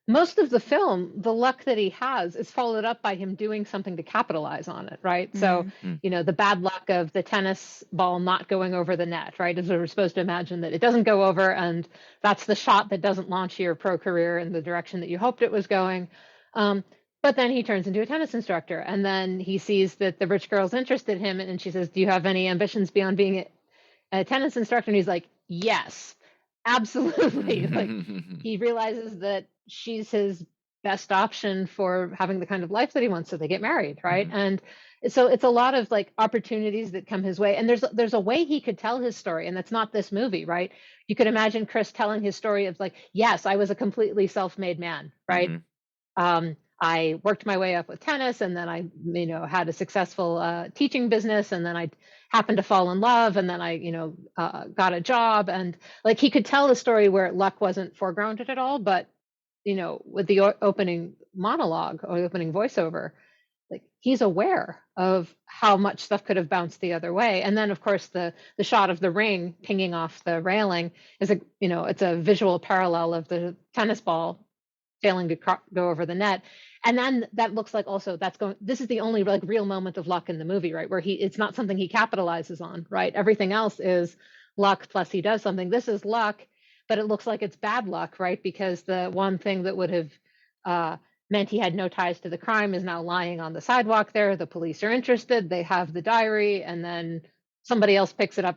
most of the film, the luck that he has is followed up by him doing something to capitalize on it, right? So, the bad luck of the tennis ball not going over the net, right? As we're supposed to imagine that it doesn't go over, and that's the shot that doesn't launch your pro career in the direction that you hoped it was going. But then he turns into a tennis instructor, and then he sees that the rich girl's interested in him, and she says, "Do you have any ambitions beyond being a tennis instructor?" And he's like, "Yes, absolutely." He realizes that she's his best option for having the kind of life that he wants, so they get married, right? And so it's a lot of opportunities that come his way, and there's a way he could tell his story, and that's not this movie, right? You could imagine Chris telling his story of yes, I was a completely self-made man, right? I worked my way up with tennis, and then I had a successful teaching business, and then I happened to fall in love, and then I got a job, and he could tell the story where luck wasn't foregrounded at all, but with the opening monologue or the opening voiceover, he's aware of how much stuff could have bounced the other way. And then of course the shot of the ring pinging off the railing is it's a visual parallel of the tennis ball failing to go over the net. And then that looks like also this is the only real moment of luck in the movie, right? Where it's not something he capitalizes on, right? Everything else is luck plus he does something. This is luck, but it looks like it's bad luck, right? Because the one thing that would have meant he had no ties to the crime is now lying on the sidewalk there. The police are interested. They have the diary, and then somebody else picks it up,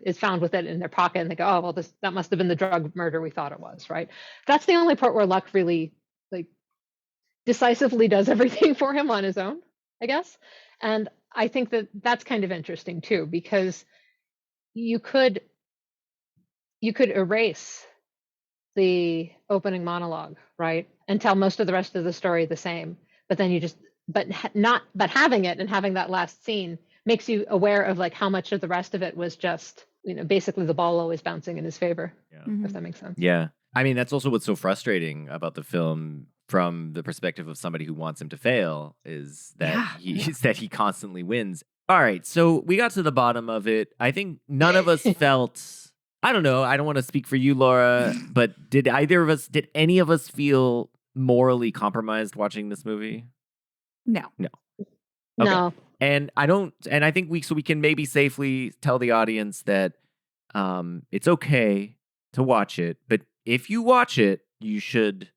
is found with it in their pocket, and they go, "Oh, well, that must have been the drug murder we thought it was," right? That's the only part where luck really decisively does everything for him on his own, I guess. And I think that that's kind of interesting too, because you could erase the opening monologue, right, and tell most of the rest of the story the same, but then but having it and having that last scene makes you aware of how much of the rest of it was just basically the ball always bouncing in his favor. If that makes sense. Yeah. I mean, that's also what's so frustrating about the film from the perspective of somebody who wants him to fail, is that he constantly wins. All right, so we got to the bottom of it. I think none of us felt, I don't know, I don't want to speak for you, Laura, but did any of us feel morally compromised watching this movie? No. Okay. No. And I think we can maybe safely tell the audience that it's okay to watch it, but if you watch it, you should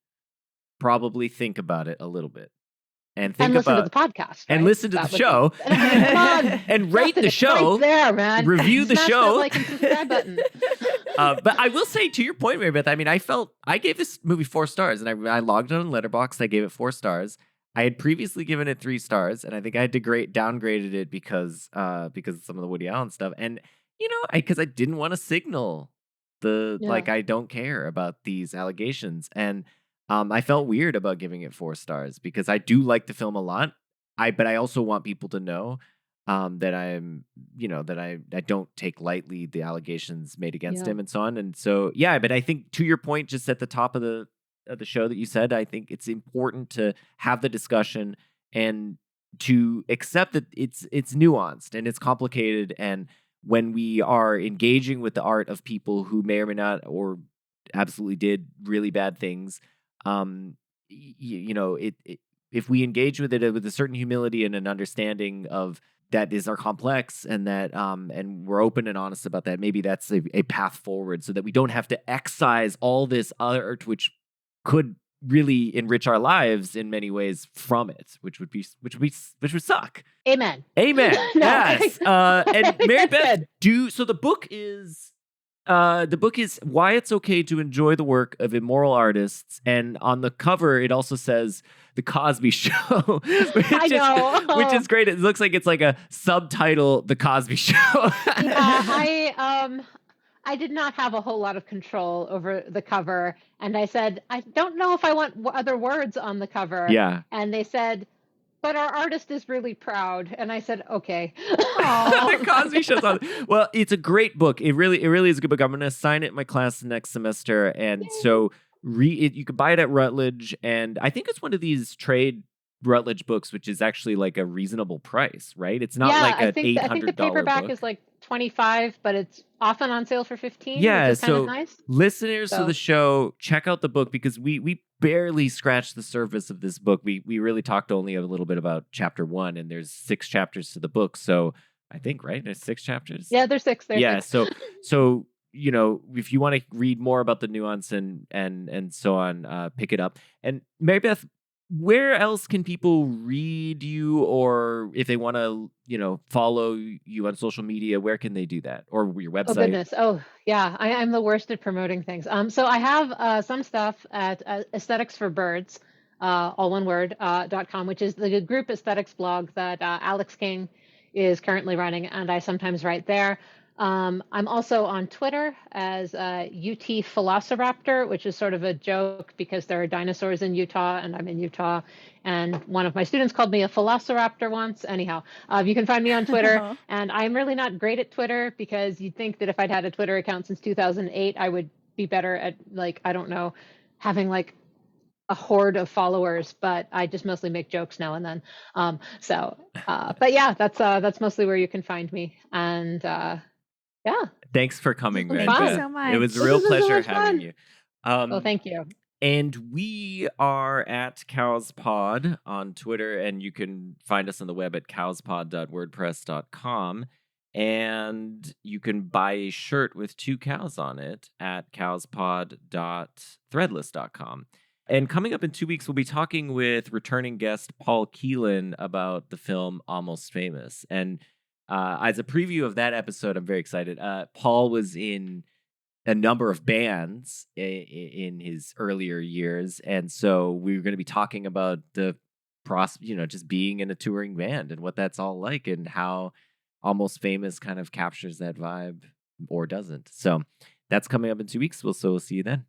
probably think about it a little bit. And listen to the podcast. Right? And listen to the show. Come on. And rate the show. Right there, man. Review the show. That like and subscribe button. But I will say, to your point, Mary Beth, I mean, I gave this movie 4 stars, and I logged it on Letterboxd. I gave it 4 stars. I had previously given it 3 stars, and I think I had downgraded it because of some of the Woody Allen stuff. And because I didn't want to signal like, I don't care about these allegations. And I felt weird about giving it 4 stars because I do like the film a lot. But I also want people to know that I'm, that I don't take lightly the allegations made against Yeah. him and so on. And so, yeah, but I think to your point, just at the top of the show that you said, I think it's important to have the discussion and to accept that it's nuanced and it's complicated. And when we are engaging with the art of people who may or may not or absolutely did really bad things, if we engage with it with a certain humility and an understanding of that is our complex and that and we're open and honest about that, maybe that's a path forward so that we don't have to excise all this art which could really enrich our lives in many ways from it, which would suck. Amen. Amen. No. Yes. And Mary Beth, Good. so the book is Why It's Okay to Enjoy the Work of Immoral Artists, and on the cover it also says The Cosby Show, I know. which is great. It looks like it's like a subtitle, The Cosby Show. Yeah, I did not have a whole lot of control over the cover, and I said, I don't know if I want other words on the cover. Yeah. And they said, but our artist is really proud, and I said, okay. The Cosby Show's on. Well, it's a great book. It really is a good book. I'm going to assign it in my class next semester, and so you can buy it at Routledge, and I think it's one of these trade Routledge books, which is actually like a reasonable price, right? It's not like an $800 I think the paperback book. is like $25, but it's often on sale for $15. Yeah, which is kind so of nice. listeners to the show, check out the book because we barely scratched the surface of this book. We really talked only a little bit about chapter 1, and there's 6 chapters to the book. So I think, right, there's 6 chapters. Yeah, there's 6. So if you want to read more about the nuance and so on, pick it up. And Mary Beth, where else can people read you, or if they want to, follow you on social media, where can they do that? Or your website? Oh, goodness. Oh, yeah. I'm the worst at promoting things. So I have some stuff at Aesthetics for Birds, all one word, .com, which is the group aesthetics blog that Alex King is currently running, and I sometimes write there. I'm also on Twitter as UT Philosopher, which is sort of a joke because there are dinosaurs in Utah and I'm in Utah. And one of my students called me a Philosopher once. Anyhow, you can find me on Twitter. And I'm really not great at Twitter because you'd think that if I'd had a Twitter account since 2008, I would be better at, like, I don't know, having like a horde of followers, but I just mostly make jokes now and then. But yeah, that's mostly where you can find me. And yeah. Thanks for coming, Mary Thank you Beth. so much. It was a This real has been so pleasure much having fun. you. Well, thank you. And we are at CowsPod on Twitter, and you can find us on the web at cowspod.wordpress.com. And you can buy a shirt with 2 cows on it at cowspod.threadless.com. And coming up in 2 weeks, we'll be talking with returning guest Paul Keelan about the film Almost Famous. And as a preview of that episode, I'm very excited. Paul was in a number of bands in his earlier years, and so we're going to be talking about the just being in a touring band and what that's all like, and how Almost Famous kind of captures that vibe or doesn't. So that's coming up in 2 weeks. We'll see you then.